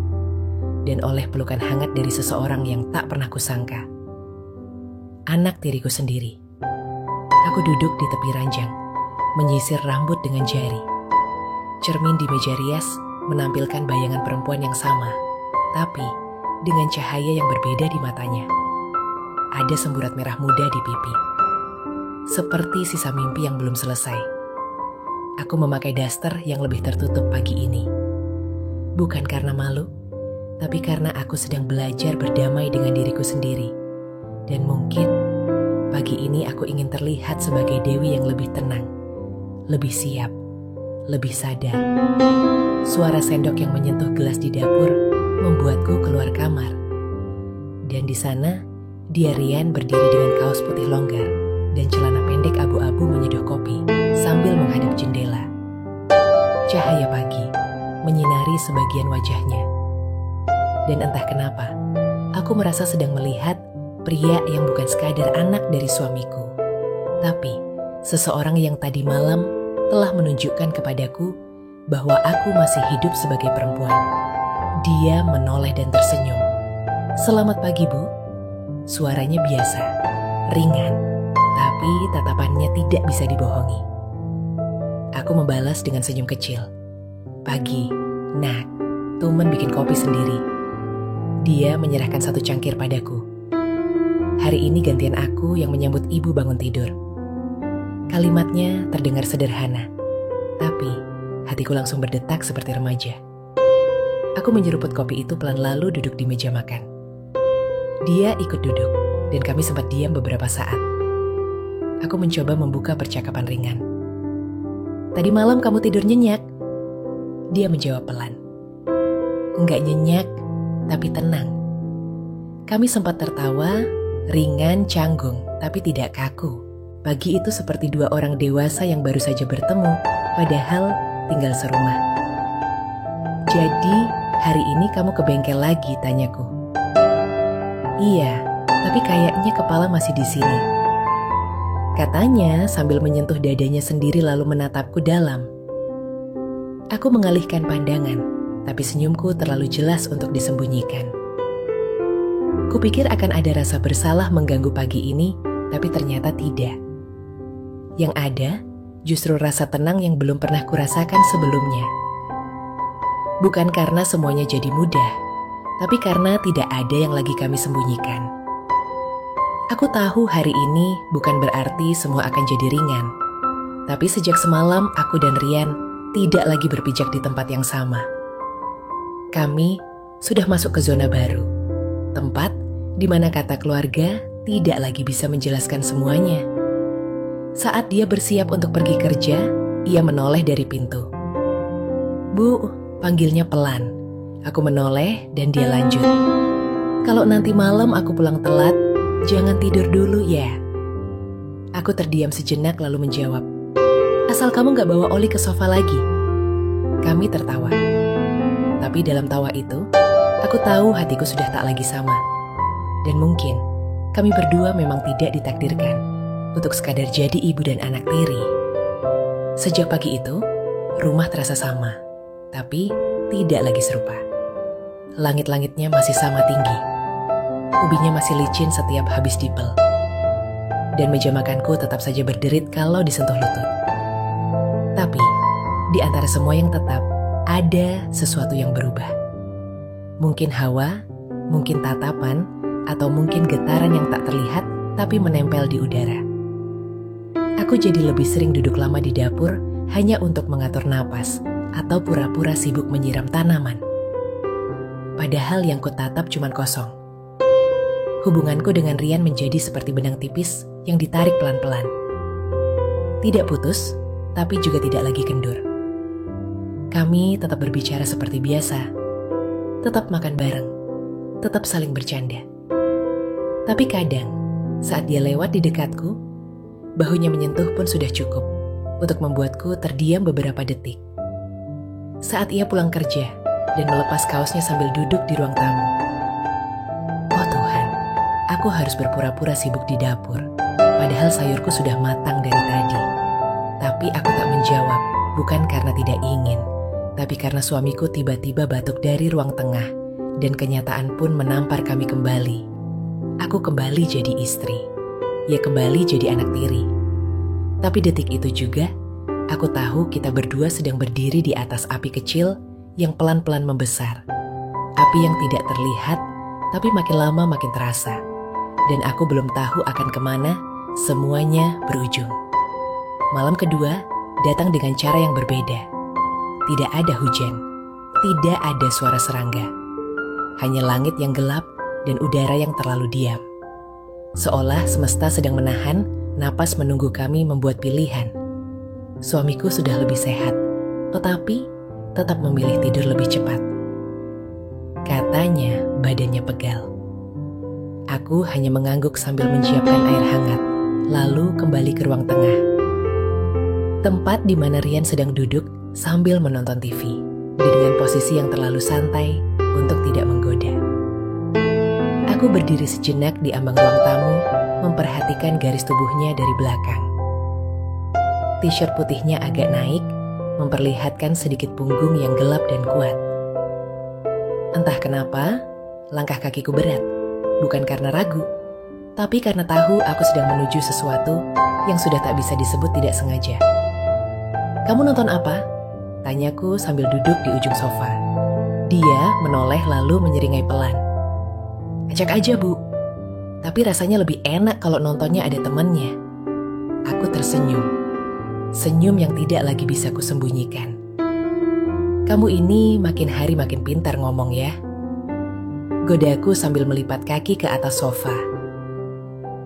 dan oleh pelukan hangat dari seseorang yang tak pernah kusangka. Anak tiriku sendiri. Aku duduk di tepi ranjang, menyisir rambut dengan jari. Cermin di meja rias menampilkan bayangan perempuan yang sama, tapi dengan cahaya yang berbeda di matanya. Ada semburat merah muda di pipi. Seperti sisa mimpi yang belum selesai. Aku memakai daster yang lebih tertutup pagi ini. Bukan karena malu, tapi karena aku sedang belajar berdamai dengan diriku sendiri. Dan mungkin pagi ini aku ingin terlihat sebagai Dewi yang lebih tenang, lebih siap, lebih sadar. Suara sendok yang menyentuh gelas di dapur membuatku keluar kamar. Dan di sana, dia Rian berdiri dengan kaos putih longgar dan celana pendek abu-abu menyeduh kopi sambil menghadap jendela. Cahaya pagi menyinari sebagian wajahnya. Dan entah kenapa, aku merasa sedang melihat pria yang bukan sekadar anak dari suamiku, tapi seseorang yang tadi malam telah menunjukkan kepadaku bahwa aku masih hidup sebagai perempuan. Dia menoleh dan tersenyum. "Selamat pagi, Bu." Suaranya biasa, ringan, tapi tatapannya tidak bisa dibohongi. Aku membalas dengan senyum kecil. "Pagi, nak, Tumen bikin kopi sendiri." Dia menyerahkan satu cangkir padaku. Hari ini gantian aku yang menyambut ibu bangun tidur. Kalimatnya terdengar sederhana, tapi hatiku langsung berdetak seperti remaja. Aku menyeruput kopi itu pelan lalu duduk di meja makan. Dia ikut duduk, dan kami sempat diam beberapa saat. Aku mencoba membuka percakapan ringan. "Tadi malam kamu tidur nyenyak?" Dia menjawab pelan. "Enggak nyenyak, tapi tenang." Kami sempat tertawa, ringan, canggung, tapi tidak kaku. Pagi itu seperti dua orang dewasa yang baru saja bertemu, padahal tinggal serumah. "Jadi, hari ini kamu ke bengkel lagi?" tanyaku. "Iya, tapi kayaknya kepala masih di sini," katanya sambil menyentuh dadanya sendiri lalu menatapku dalam. Aku mengalihkan pandangan, tapi senyumku terlalu jelas untuk disembunyikan. Kupikir akan ada rasa bersalah mengganggu pagi ini, tapi ternyata tidak. Yang ada, justru rasa tenang yang belum pernah kurasakan sebelumnya. Bukan karena semuanya jadi mudah, tapi karena tidak ada yang lagi kami sembunyikan. Aku tahu hari ini bukan berarti semua akan jadi ringan. Tapi sejak semalam aku dan Rian tidak lagi berpijak di tempat yang sama. Kami sudah masuk ke zona baru. Tempat di mana kata keluarga tidak lagi bisa menjelaskan semuanya. Saat dia bersiap untuk pergi kerja, ia menoleh dari pintu. "Bu," panggilnya pelan. Aku menoleh dan dia lanjut. "Kalau nanti malam aku pulang telat, jangan tidur dulu ya." Aku terdiam sejenak lalu menjawab, "Asal kamu gak bawa Oli ke sofa lagi." Kami tertawa. Tapi dalam tawa itu, aku tahu hatiku sudah tak lagi sama. Dan mungkin kami berdua memang tidak ditakdirkan untuk sekadar jadi ibu dan anak tiri. Sejak pagi itu, rumah terasa sama, tapi tidak lagi serupa. Langit-langitnya masih sama tinggi. Ubinya masih licin setiap habis dipel. Dan meja makanku tetap saja berderit kalau disentuh lutut. Tapi, di antara semua yang tetap, ada sesuatu yang berubah. Mungkin hawa, mungkin tatapan, atau mungkin getaran yang tak terlihat tapi menempel di udara. Aku jadi lebih sering duduk lama di dapur hanya untuk mengatur napas atau pura-pura sibuk menyiram tanaman. Padahal yang kutatap cuma kosong. Hubunganku dengan Rian menjadi seperti benang tipis yang ditarik pelan-pelan. Tidak putus, tapi juga tidak lagi kendur. Kami tetap berbicara seperti biasa, tetap makan bareng, tetap saling bercanda. Tapi kadang, saat dia lewat di dekatku, bahunya menyentuh pun sudah cukup untuk membuatku terdiam beberapa detik. Saat ia pulang kerja dan melepas kaosnya sambil duduk di ruang tamu. Oh Tuhan, aku harus berpura-pura sibuk di dapur, padahal sayurku sudah matang dari tadi. Tapi aku tak menjawab, bukan karena tidak ingin, tapi karena suamiku tiba-tiba batuk dari ruang tengah, dan kenyataan pun menampar kami kembali. Aku kembali jadi istri, ia kembali jadi anak tiri. Tapi detik itu juga, aku tahu kita berdua sedang berdiri di atas api kecil yang pelan-pelan membesar. Api yang tidak terlihat, tapi makin lama makin terasa. Dan aku belum tahu akan kemana semuanya berujung. Malam kedua datang dengan cara yang berbeda. Tidak ada hujan, tidak ada suara serangga. Hanya langit yang gelap dan udara yang terlalu diam. Seolah semesta sedang menahan napas menunggu kami membuat pilihan. Suamiku sudah lebih sehat, tetapi tetap memilih tidur lebih cepat. Katanya badannya pegal. Aku hanya mengangguk sambil menyiapkan air hangat, lalu kembali ke ruang tengah. Tempat di mana Rian sedang duduk sambil menonton TV, dengan posisi yang terlalu santai untuk tidak menggoda. Aku berdiri sejenak di ambang ruang tamu, memperhatikan garis tubuhnya dari belakang. T-shirt putihnya agak naik, memperlihatkan sedikit punggung yang gelap dan kuat. Entah kenapa, langkah kakiku berat, bukan karena ragu, tapi karena tahu aku sedang menuju sesuatu yang sudah tak bisa disebut tidak sengaja. "Kamu nonton apa?" tanyaku sambil duduk di ujung sofa. Dia menoleh lalu menyeringai pelan. "Ajak aja, Bu. Tapi rasanya lebih enak kalau nontonnya ada temannya." Aku tersenyum. Senyum yang tidak lagi bisa kusembunyikan. "Kamu ini makin hari makin pintar ngomong ya." Godaku sambil melipat kaki ke atas sofa.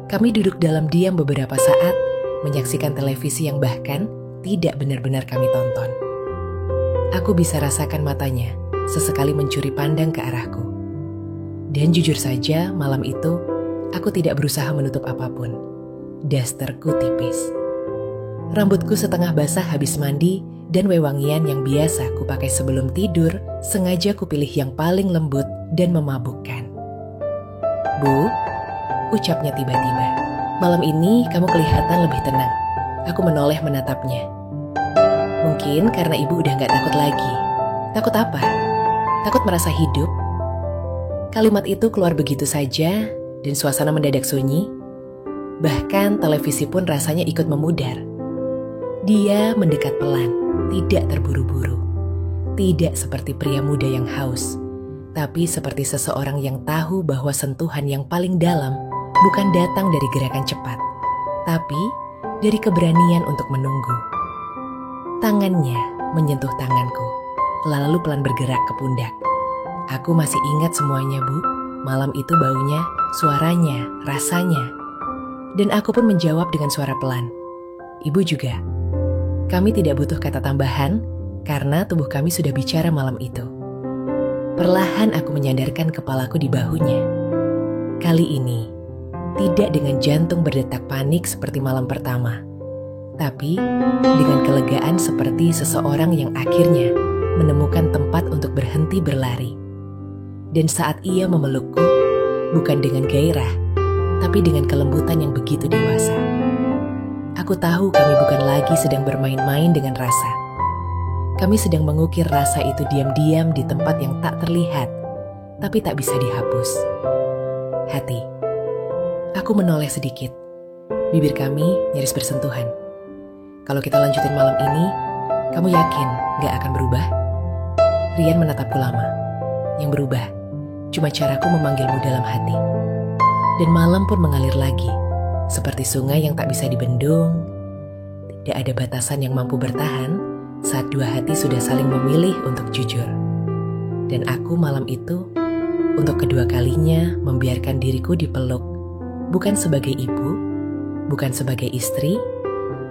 Kami duduk dalam diam beberapa saat, menyaksikan televisi yang bahkan tidak benar-benar kami tonton. Aku bisa rasakan matanya, sesekali mencuri pandang ke arahku. Dan jujur saja, malam itu, aku tidak berusaha menutup apapun. Dasterku tipis. Rambutku setengah basah habis mandi, dan wewangian yang biasa kupakai sebelum tidur, sengaja kupilih yang paling lembut dan memabukkan. "Bu," ucapnya tiba-tiba, "malam ini kamu kelihatan lebih tenang." Aku menoleh menatapnya. "Mungkin karena ibu udah gak takut lagi." "Takut apa? Takut merasa hidup?" Kalimat itu keluar begitu saja dan suasana mendadak sunyi. Bahkan televisi pun rasanya ikut memudar. Dia mendekat pelan, tidak terburu-buru. Tidak seperti pria muda yang haus, tapi seperti seseorang yang tahu bahwa sentuhan yang paling dalam bukan datang dari gerakan cepat, tapi dari keberanian untuk menunggu. Tangannya menyentuh tanganku, lalu pelan bergerak ke pundak. Aku masih ingat semuanya, Bu. Malam itu baunya, suaranya, rasanya. Dan aku pun menjawab dengan suara pelan. Ibu juga. Kami tidak butuh kata tambahan, karena tubuh kami sudah bicara malam itu. Perlahan aku menyandarkan kepalaku di bahunya. Kali ini, tidak dengan jantung berdetak panik seperti malam pertama, tapi dengan kelegaan seperti seseorang yang akhirnya menemukan tempat untuk berhenti berlari. Dan saat ia memelukku, bukan dengan gairah, tapi dengan kelembutan yang begitu dewasa. Aku tahu kami bukan lagi sedang bermain-main dengan rasa. Kami sedang mengukir rasa itu diam-diam di tempat yang tak terlihat, tapi tak bisa dihapus. Hati. Aku menoleh sedikit. Bibir kami nyaris bersentuhan. Kalau kita lanjutin malam ini, kamu yakin gak akan berubah? Rian menatapku lama. Yang berubah cuma caraku memanggilmu dalam hati. Dan malam pun mengalir lagi, seperti sungai yang tak bisa dibendung. Tidak ada batasan yang mampu bertahan saat dua hati sudah saling memilih untuk jujur. Dan aku malam itu, untuk kedua kalinya membiarkan diriku dipeluk, bukan sebagai ibu, bukan sebagai istri,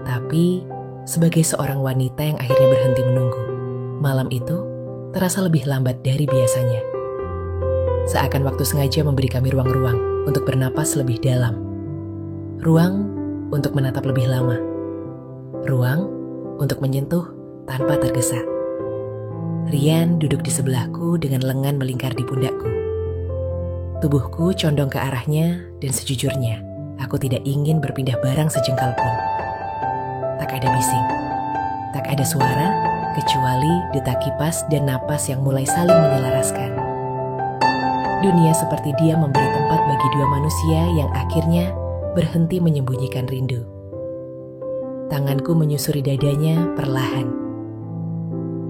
tapi sebagai seorang wanita yang akhirnya berhenti menunggu. Malam itu terasa lebih lambat dari biasanya. Seakan waktu sengaja memberi kami ruang-ruang untuk bernapas lebih dalam. Ruang untuk menatap lebih lama. Ruang untuk menyentuh tanpa tergesa. Rian duduk di sebelahku dengan lengan melingkar di pundakku. Tubuhku condong ke arahnya dan sejujurnya, aku tidak ingin berpindah barang sejengkal pun. Tak ada bising, tak ada suara, kecuali detak kipas dan napas yang mulai saling menyelaraskan. Dunia seperti dia memberi tempat bagi dua manusia yang akhirnya berhenti menyembunyikan rindu. Tanganku menyusuri dadanya perlahan.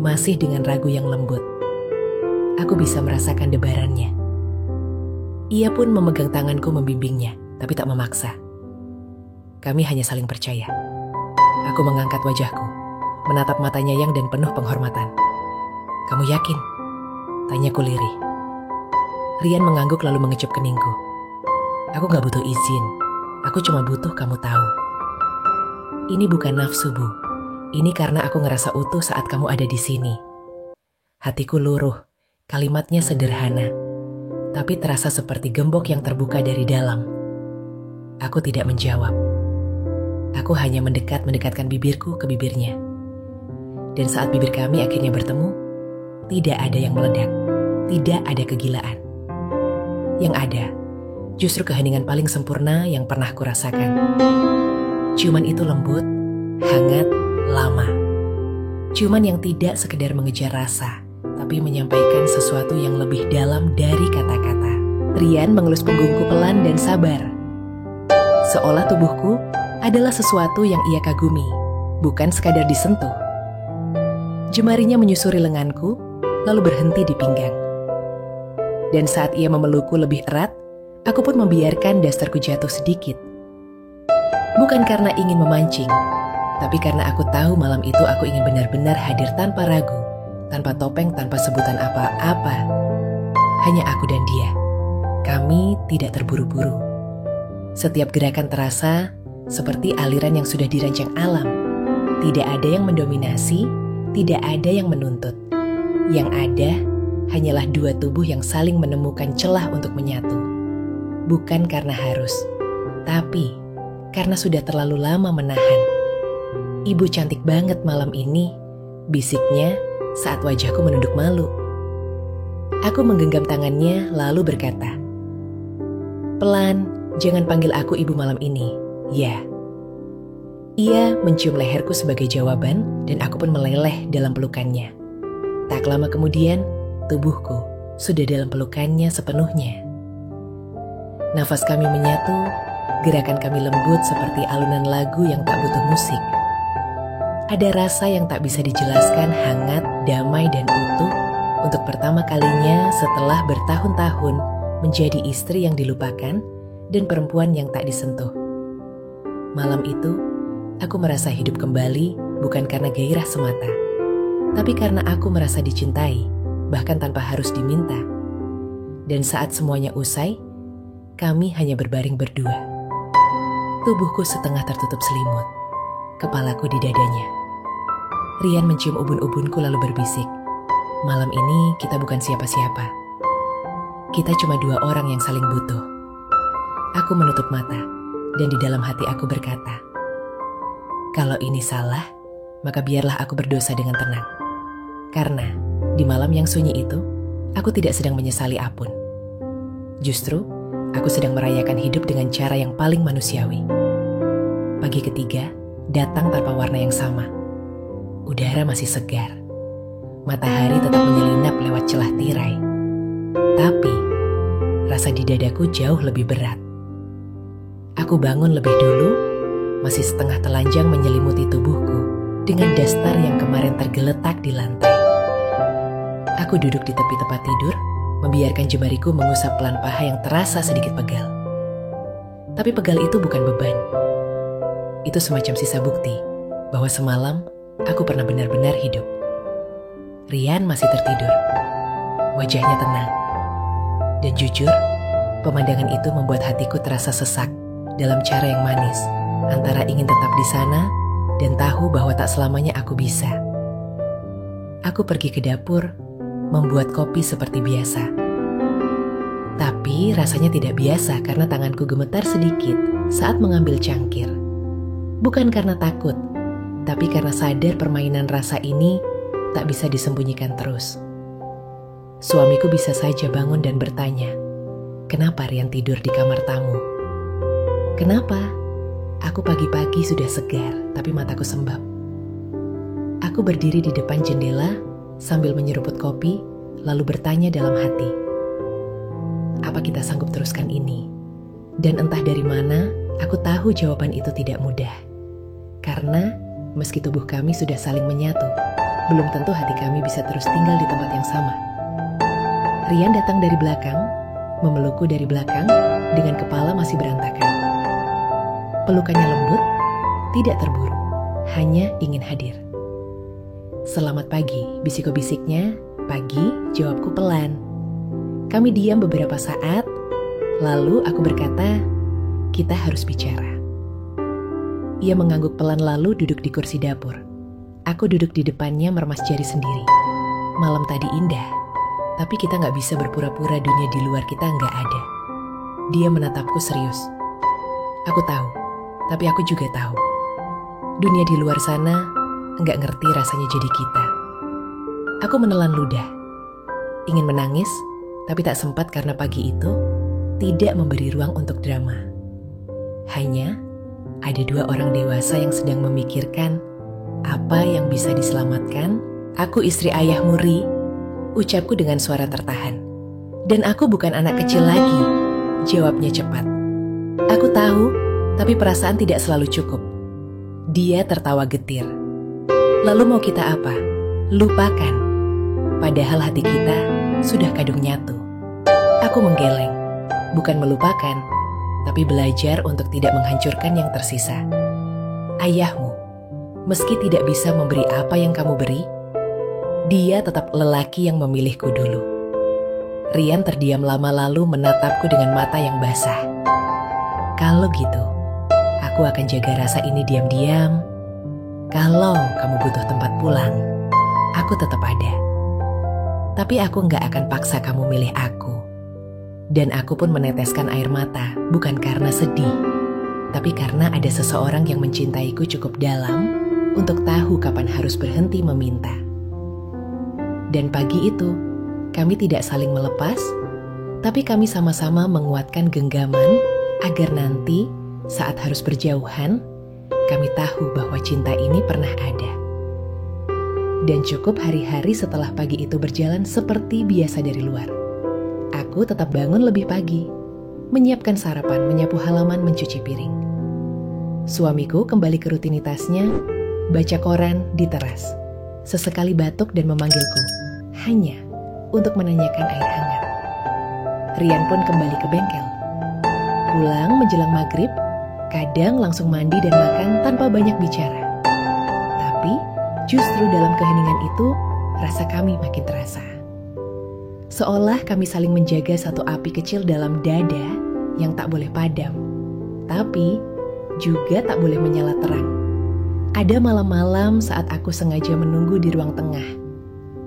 Masih dengan ragu yang lembut. Aku bisa merasakan debarannya. Ia pun memegang tanganku membimbingnya, tapi tak memaksa. Kami hanya saling percaya. Aku mengangkat wajahku, menatap matanya yang dan penuh penghormatan. Kamu yakin? Tanyaku lirih. Rian mengangguk lalu mengecup keningku. Aku gak butuh izin, aku cuma butuh kamu tahu. Ini bukan nafsu, Bu. Ini karena aku ngerasa utuh saat kamu ada di sini. Hatiku luruh, kalimatnya sederhana, tapi terasa seperti gembok yang terbuka dari dalam. Aku tidak menjawab. Aku hanya mendekatkan bibirku ke bibirnya. Dan saat bibir kami akhirnya bertemu, tidak ada yang meledak, tidak ada kegilaan. Yang ada, justru keheningan paling sempurna yang pernah kurasakan. Ciuman itu lembut, hangat, lama. Ciuman yang tidak sekedar mengejar rasa, tapi menyampaikan sesuatu yang lebih dalam dari kata-kata. Rian mengelus punggungku pelan dan sabar. Seolah tubuhku adalah sesuatu yang ia kagumi, bukan sekadar disentuh. Jemarinya menyusuri lenganku, lalu berhenti di pinggang. Dan saat ia memelukku lebih erat, aku pun membiarkan dasarku jatuh sedikit. Bukan karena ingin memancing, tapi karena aku tahu malam itu aku ingin benar-benar hadir tanpa ragu, tanpa topeng, tanpa sebutan apa-apa. Hanya aku dan dia. Kami tidak terburu-buru. Setiap gerakan terasa seperti aliran yang sudah dirancang alam. Tidak ada yang mendominasi, tidak ada yang menuntut. Yang ada hanyalah dua tubuh yang saling menemukan celah untuk menyatu. Bukan karena harus, tapi karena sudah terlalu lama menahan. Ibu cantik banget malam ini, bisiknya saat wajahku menunduk malu. Aku menggenggam tangannya lalu berkata, "Pelan, jangan panggil aku ibu malam ini, ya." Ia mencium leherku sebagai jawaban dan aku pun meleleh dalam pelukannya. Tak lama kemudian, tubuhku sudah dalam pelukannya sepenuhnya. Nafas kami menyatu, gerakan kami lembut seperti alunan lagu yang tak butuh musik. Ada rasa yang tak bisa dijelaskan, hangat, damai, dan utuh untuk pertama kalinya setelah bertahun-tahun menjadi istri yang dilupakan dan perempuan yang tak disentuh. Malam itu, aku merasa hidup kembali bukan karena gairah semata, tapi karena aku merasa dicintai, bahkan tanpa harus diminta. Dan saat semuanya usai, kami hanya berbaring berdua. Tubuhku setengah tertutup selimut, kepalaku di dadanya. Rian mencium ubun-ubunku lalu berbisik, "Malam ini kita bukan siapa-siapa. Kita cuma dua orang yang saling butuh." Aku menutup mata, dan di dalam hati aku berkata, "Kalau ini salah, maka biarlah aku berdosa dengan tenang. Karena Di malam yang sunyi itu, aku tidak sedang menyesali apapun. Justru, aku sedang merayakan hidup dengan cara yang paling manusiawi. Pagi ketiga datang tanpa warna yang sama. Udara masih segar. Matahari tetap menyelinap lewat celah tirai. Tapi, rasa di dadaku jauh lebih berat. Aku bangun lebih dulu, masih setengah telanjang menyelimuti tubuhku dengan daster yang kemarin tergeletak di lantai. Aku duduk di tepi tempat tidur, membiarkan jemariku mengusap pelan paha yang terasa sedikit pegal. Tapi pegal itu bukan beban. Itu semacam sisa bukti bahwa semalam aku pernah benar-benar hidup. Rian masih tertidur. Wajahnya tenang. Dan jujur, pemandangan itu membuat hatiku terasa sesak dalam cara yang manis, antara ingin tetap di sana dan tahu bahwa tak selamanya aku bisa. Aku pergi ke dapur, membuat kopi seperti biasa. Tapi rasanya tidak biasa karena tanganku gemetar sedikit saat mengambil cangkir. Bukan karena takut, tapi karena sadar permainan rasa ini tak bisa disembunyikan terus. Suamiku bisa saja bangun dan bertanya, "Kenapa Rian tidur di kamar tamu?" "Kenapa?" Aku pagi-pagi sudah segar, tapi mataku sembab. Aku berdiri di depan jendela sambil menyeruput kopi, lalu bertanya dalam hati, "Apa kita sanggup teruskan ini?" Dan entah dari mana, aku tahu jawaban itu tidak mudah. Karena meski tubuh kami sudah saling menyatu, belum tentu hati kami bisa terus tinggal di tempat yang sama. Rian datang dari belakang, memelukku dari belakang dengan kepala masih berantakan. Pelukannya lembut, tidak terburu, hanya ingin hadir. "Selamat pagi," bisik-bisiknya. "Pagi," jawabku pelan. Kami diam beberapa saat, lalu aku berkata, "Kita harus bicara." Ia mengangguk pelan lalu duduk di kursi dapur. Aku duduk di depannya meremas jari sendiri. Malam tadi indah, tapi kita gak bisa berpura-pura dunia di luar kita gak ada. Dia menatapku serius. Aku tahu, tapi aku juga tahu. Dunia di luar sana gak ngerti rasanya jadi kita. Aku menelan ludah. Ingin menangis, tapi tak sempat karena pagi itu tidak memberi ruang untuk drama. Hanya ada dua orang dewasa yang sedang memikirkan apa yang bisa diselamatkan. "Aku istri ayahmu, Ri," ucapku dengan suara tertahan. "Dan aku bukan anak kecil lagi," jawabnya cepat. Aku tahu, tapi perasaan tidak selalu cukup. Dia tertawa getir. "Lalu mau kita apa? Lupakan. Padahal hati kita sudah kadung nyatu." Aku menggeleng. Bukan melupakan, tapi belajar untuk tidak menghancurkan yang tersisa. "Ayahmu, meski tidak bisa memberi apa yang kamu beri, dia tetap lelaki yang memilihku dulu." Rian terdiam lama lalu menatapku dengan mata yang basah. "Kalau gitu, aku akan jaga rasa ini diam-diam. Kalau kamu butuh tempat pulang, aku tetap ada. Tapi aku gak akan paksa kamu milih aku." Dan aku pun meneteskan air mata, bukan karena sedih, tapi karena ada seseorang yang mencintaiku cukup dalam untuk tahu kapan harus berhenti meminta. Dan pagi itu, kami tidak saling melepas, tapi kami sama-sama menguatkan genggaman agar nanti saat harus berjauhan, kami tahu bahwa cinta ini pernah ada. Dan cukup hari-hari setelah pagi itu berjalan seperti biasa dari luar. Aku tetap bangun lebih pagi, menyiapkan sarapan, menyapu halaman, mencuci piring. Suamiku kembali ke rutinitasnya, baca koran di teras. Sesekali batuk dan memanggilku, hanya untuk menanyakan air hangat. Rian pun kembali ke bengkel. Pulang menjelang maghrib, kadang langsung mandi dan makan tanpa banyak bicara. Tapi justru dalam keheningan itu, rasa kami makin terasa. Seolah kami saling menjaga satu api kecil dalam dada yang tak boleh padam, tapi juga tak boleh menyala terang. Ada malam-malam saat aku sengaja menunggu di ruang tengah,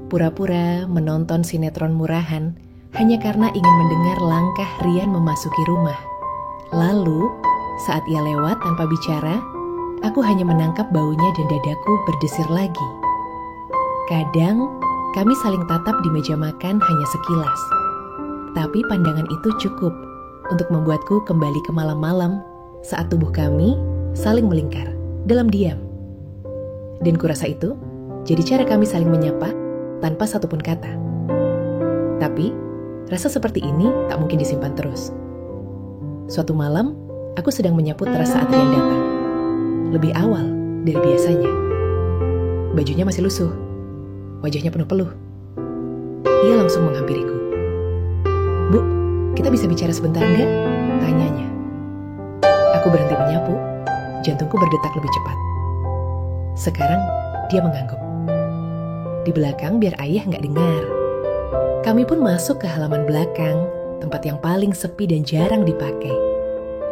pura-pura menonton sinetron murahan hanya karena ingin mendengar langkah Rian memasuki rumah. Lalu, saat ia lewat tanpa bicara, aku hanya menangkap baunya dan dadaku berdesir lagi. Kadang, Kami saling tatap di meja makan hanya sekilas. Tapi pandangan itu cukup untuk membuatku kembali ke malam-malam saat tubuh kami saling melingkar dalam diam. Dan kurasa itu jadi cara kami saling menyapa tanpa satupun kata. Tapi rasa seperti ini tak mungkin disimpan terus. Suatu malam, aku sedang menyapu teras saat Rian datang. Lebih awal dari biasanya. Bajunya masih lusuh. Wajahnya penuh peluh. Ia langsung menghampiriku. "Bu, kita bisa bicara sebentar enggak?" tanyanya. Aku berhenti menyapu, jantungku berdetak lebih cepat. Sekarang dia mengangguk. Di belakang biar ayah nggak dengar. Kami pun masuk ke halaman belakang, tempat yang paling sepi dan jarang dipakai.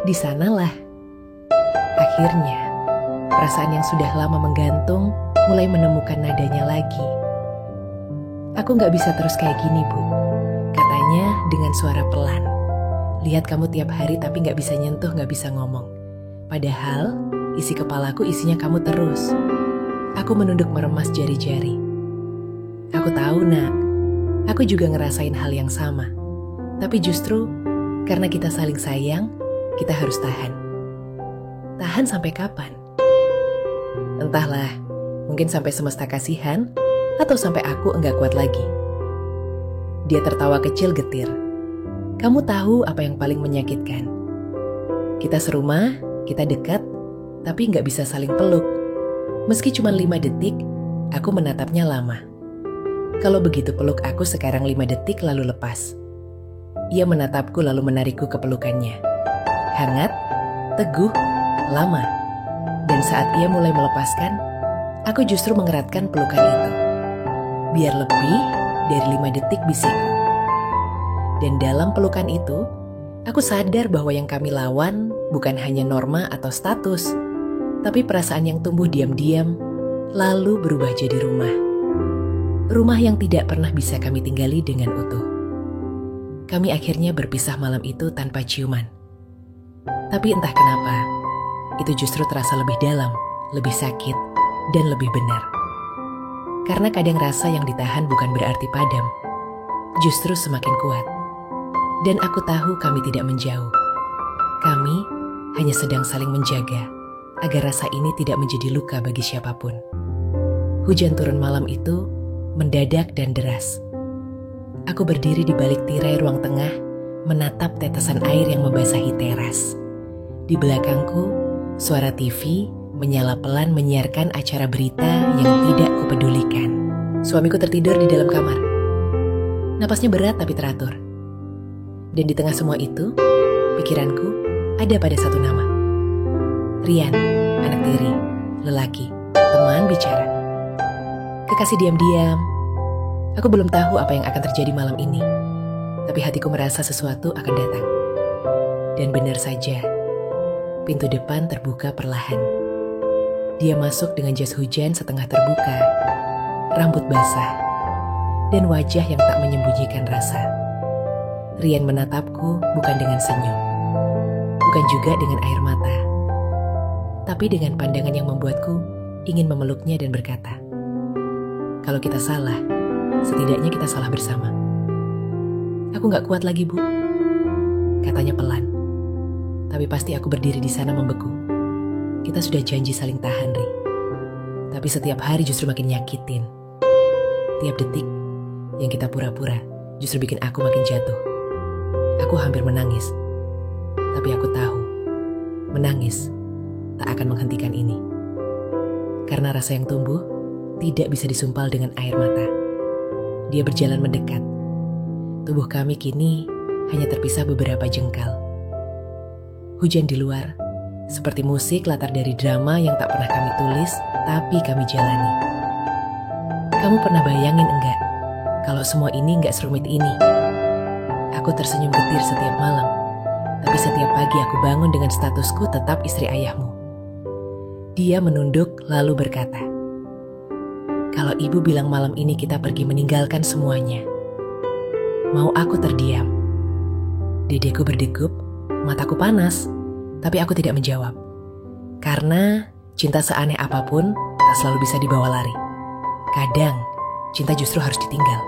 Di sanalah, akhirnya, perasaan yang sudah lama menggantung mulai menemukan nadanya lagi. "Aku nggak bisa terus kayak gini, Bu," katanya dengan suara pelan. "Lihat kamu tiap hari tapi nggak bisa nyentuh, nggak bisa ngomong. Padahal isi kepalaku isinya kamu terus." Aku menunduk meremas jari-jari. "Aku tahu, Nak. Aku juga ngerasain hal yang sama. Tapi justru karena kita saling sayang, kita harus tahan. Tahan sampai kapan? Entahlah, mungkin sampai semesta kasihan, atau sampai aku enggak kuat lagi." Dia tertawa kecil getir. "Kamu tahu apa yang paling menyakitkan? Kita serumah, kita dekat, tapi enggak bisa saling peluk. Meski cuma 5 detik, aku menatapnya lama. Kalau begitu peluk aku sekarang 5 detik lalu lepas." Ia menatapku lalu menarikku ke pelukannya. Hangat, teguh, lama. Dan saat ia mulai melepaskan, aku justru mengeratkan pelukan itu. Biar lebih dari 5 detik bisikku. Dan dalam pelukan itu, aku sadar bahwa yang kami lawan bukan hanya norma atau status, tapi perasaan yang tumbuh diam-diam, lalu berubah jadi rumah. Rumah yang tidak pernah bisa kami tinggali dengan utuh. Kami akhirnya berpisah malam itu tanpa ciuman. Tapi entah kenapa, itu justru terasa lebih dalam, lebih sakit, dan lebih benar. Karena kadang rasa yang ditahan bukan berarti padam, justru semakin kuat. Dan aku tahu kami tidak menjauh. Kami hanya sedang saling menjaga, agar rasa ini tidak menjadi luka bagi siapapun. Hujan turun malam itu mendadak dan deras. Aku berdiri di balik tirai ruang tengah, menatap tetesan air yang membasahi teras. Di belakangku, suara TV menyala pelan menyiarkan acara berita yang tidak kupedulikan. Suamiku tertidur di dalam kamar. Napasnya berat tapi teratur. Dan di tengah semua itu, pikiranku ada pada satu nama. Rian, anak tiri, lelaki, teman bicara. Kekasih diam-diam. Aku belum tahu apa yang akan terjadi malam ini. Tapi hatiku merasa sesuatu akan datang. Dan benar saja, pintu depan terbuka perlahan. Dia masuk dengan jas hujan setengah terbuka, rambut basah, dan wajah yang tak menyembunyikan rasa. Rian menatapku bukan dengan senyum, bukan juga dengan air mata, tapi dengan pandangan yang membuatku ingin memeluknya dan berkata, "Kalau kita salah, setidaknya kita salah bersama." "Aku gak kuat lagi, Bu," katanya pelan. Tapi pasti aku berdiri di sana membeku. Kita sudah janji saling tahan, Ri. Tapi setiap hari justru makin nyakitin. Tiap detik yang kita pura-pura justru bikin aku makin jatuh. Aku hampir menangis. Tapi aku tahu, menangis tak akan menghentikan ini. Karena rasa yang tumbuh tidak bisa disumpal dengan air mata. Dia berjalan mendekat. Tubuh kami kini hanya terpisah beberapa jengkal. Hujan di luar, seperti musik latar dari drama yang tak pernah kami tulis, tapi kami jalani. Kamu pernah bayangin enggak, kalau semua ini enggak serumit ini? Aku tersenyum getir setiap malam, tapi setiap pagi aku bangun dengan statusku tetap istri ayahmu. Dia menunduk lalu berkata, "Kalau ibu bilang malam ini kita pergi meninggalkan semuanya." Mau aku terdiam. Dedeku berdegup, mataku panas, tapi aku tidak menjawab. Karena cinta seaneh apapun tak selalu bisa dibawa lari. Kadang, cinta justru harus ditinggal.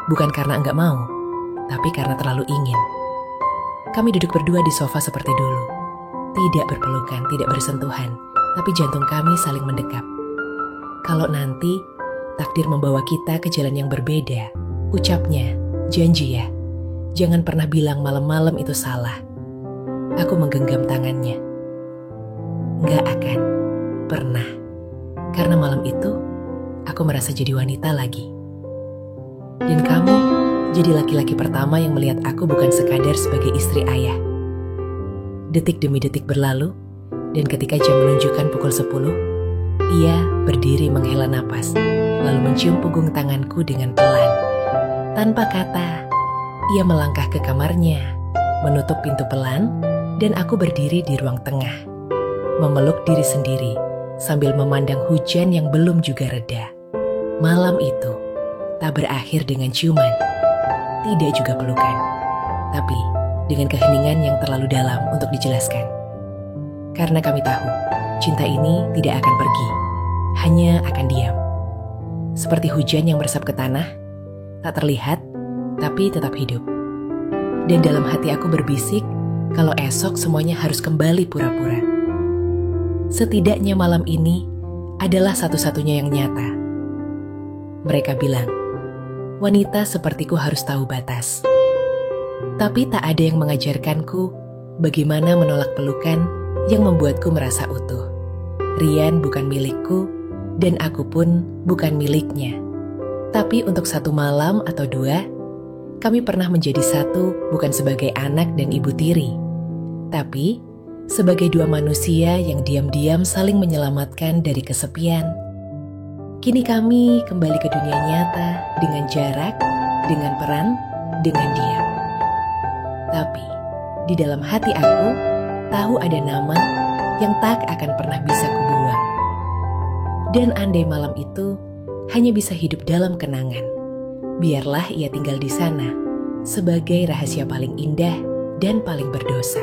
Bukan karena enggak mau, tapi karena terlalu ingin. Kami duduk berdua di sofa seperti dulu. Tidak berpelukan, tidak bersentuhan, tapi jantung kami saling mendekap. Kalau nanti takdir membawa kita ke jalan yang berbeda, ucapnya, janji ya, jangan pernah bilang malam-malam itu salah. Aku menggenggam tangannya. Nggak akan pernah, karena malam itu aku merasa jadi wanita lagi. Dan kamu jadi laki-laki pertama yang melihat aku bukan sekadar sebagai istri ayah. Detik demi detik berlalu, dan ketika jam menunjukkan pukul 10, ia berdiri menghela napas, lalu mencium punggung tanganku dengan pelan. Tanpa kata, ia melangkah ke kamarnya, menutup pintu pelan, dan aku berdiri di ruang tengah, memeluk diri sendiri sambil memandang hujan yang belum juga reda. Malam itu tak berakhir dengan ciuman, tidak juga pelukan, tapi dengan keheningan yang terlalu dalam untuk dijelaskan. Karena kami tahu, cinta ini tidak akan pergi, hanya akan diam. Seperti hujan yang meresap ke tanah, tak terlihat, tapi tetap hidup. Dan dalam hati aku berbisik, kalau esok semuanya harus kembali pura-pura. Setidaknya malam ini adalah satu-satunya yang nyata. Mereka bilang, wanita sepertiku harus tahu batas. Tapi tak ada yang mengajarkanku bagaimana menolak pelukan yang membuatku merasa utuh. Rian bukan milikku, dan aku pun bukan miliknya. Tapi untuk satu malam atau dua, kami pernah menjadi satu bukan sebagai anak dan ibu tiri, tapi sebagai dua manusia yang diam-diam saling menyelamatkan dari kesepian. Kini kami kembali ke dunia nyata dengan jarak, dengan peran, dengan diam. Tapi di dalam hati aku tahu ada nama yang tak akan pernah bisa kubuang. Dan andai malam itu hanya bisa hidup dalam kenangan, biarlah ia tinggal di sana sebagai rahasia paling indah dan paling berdosa.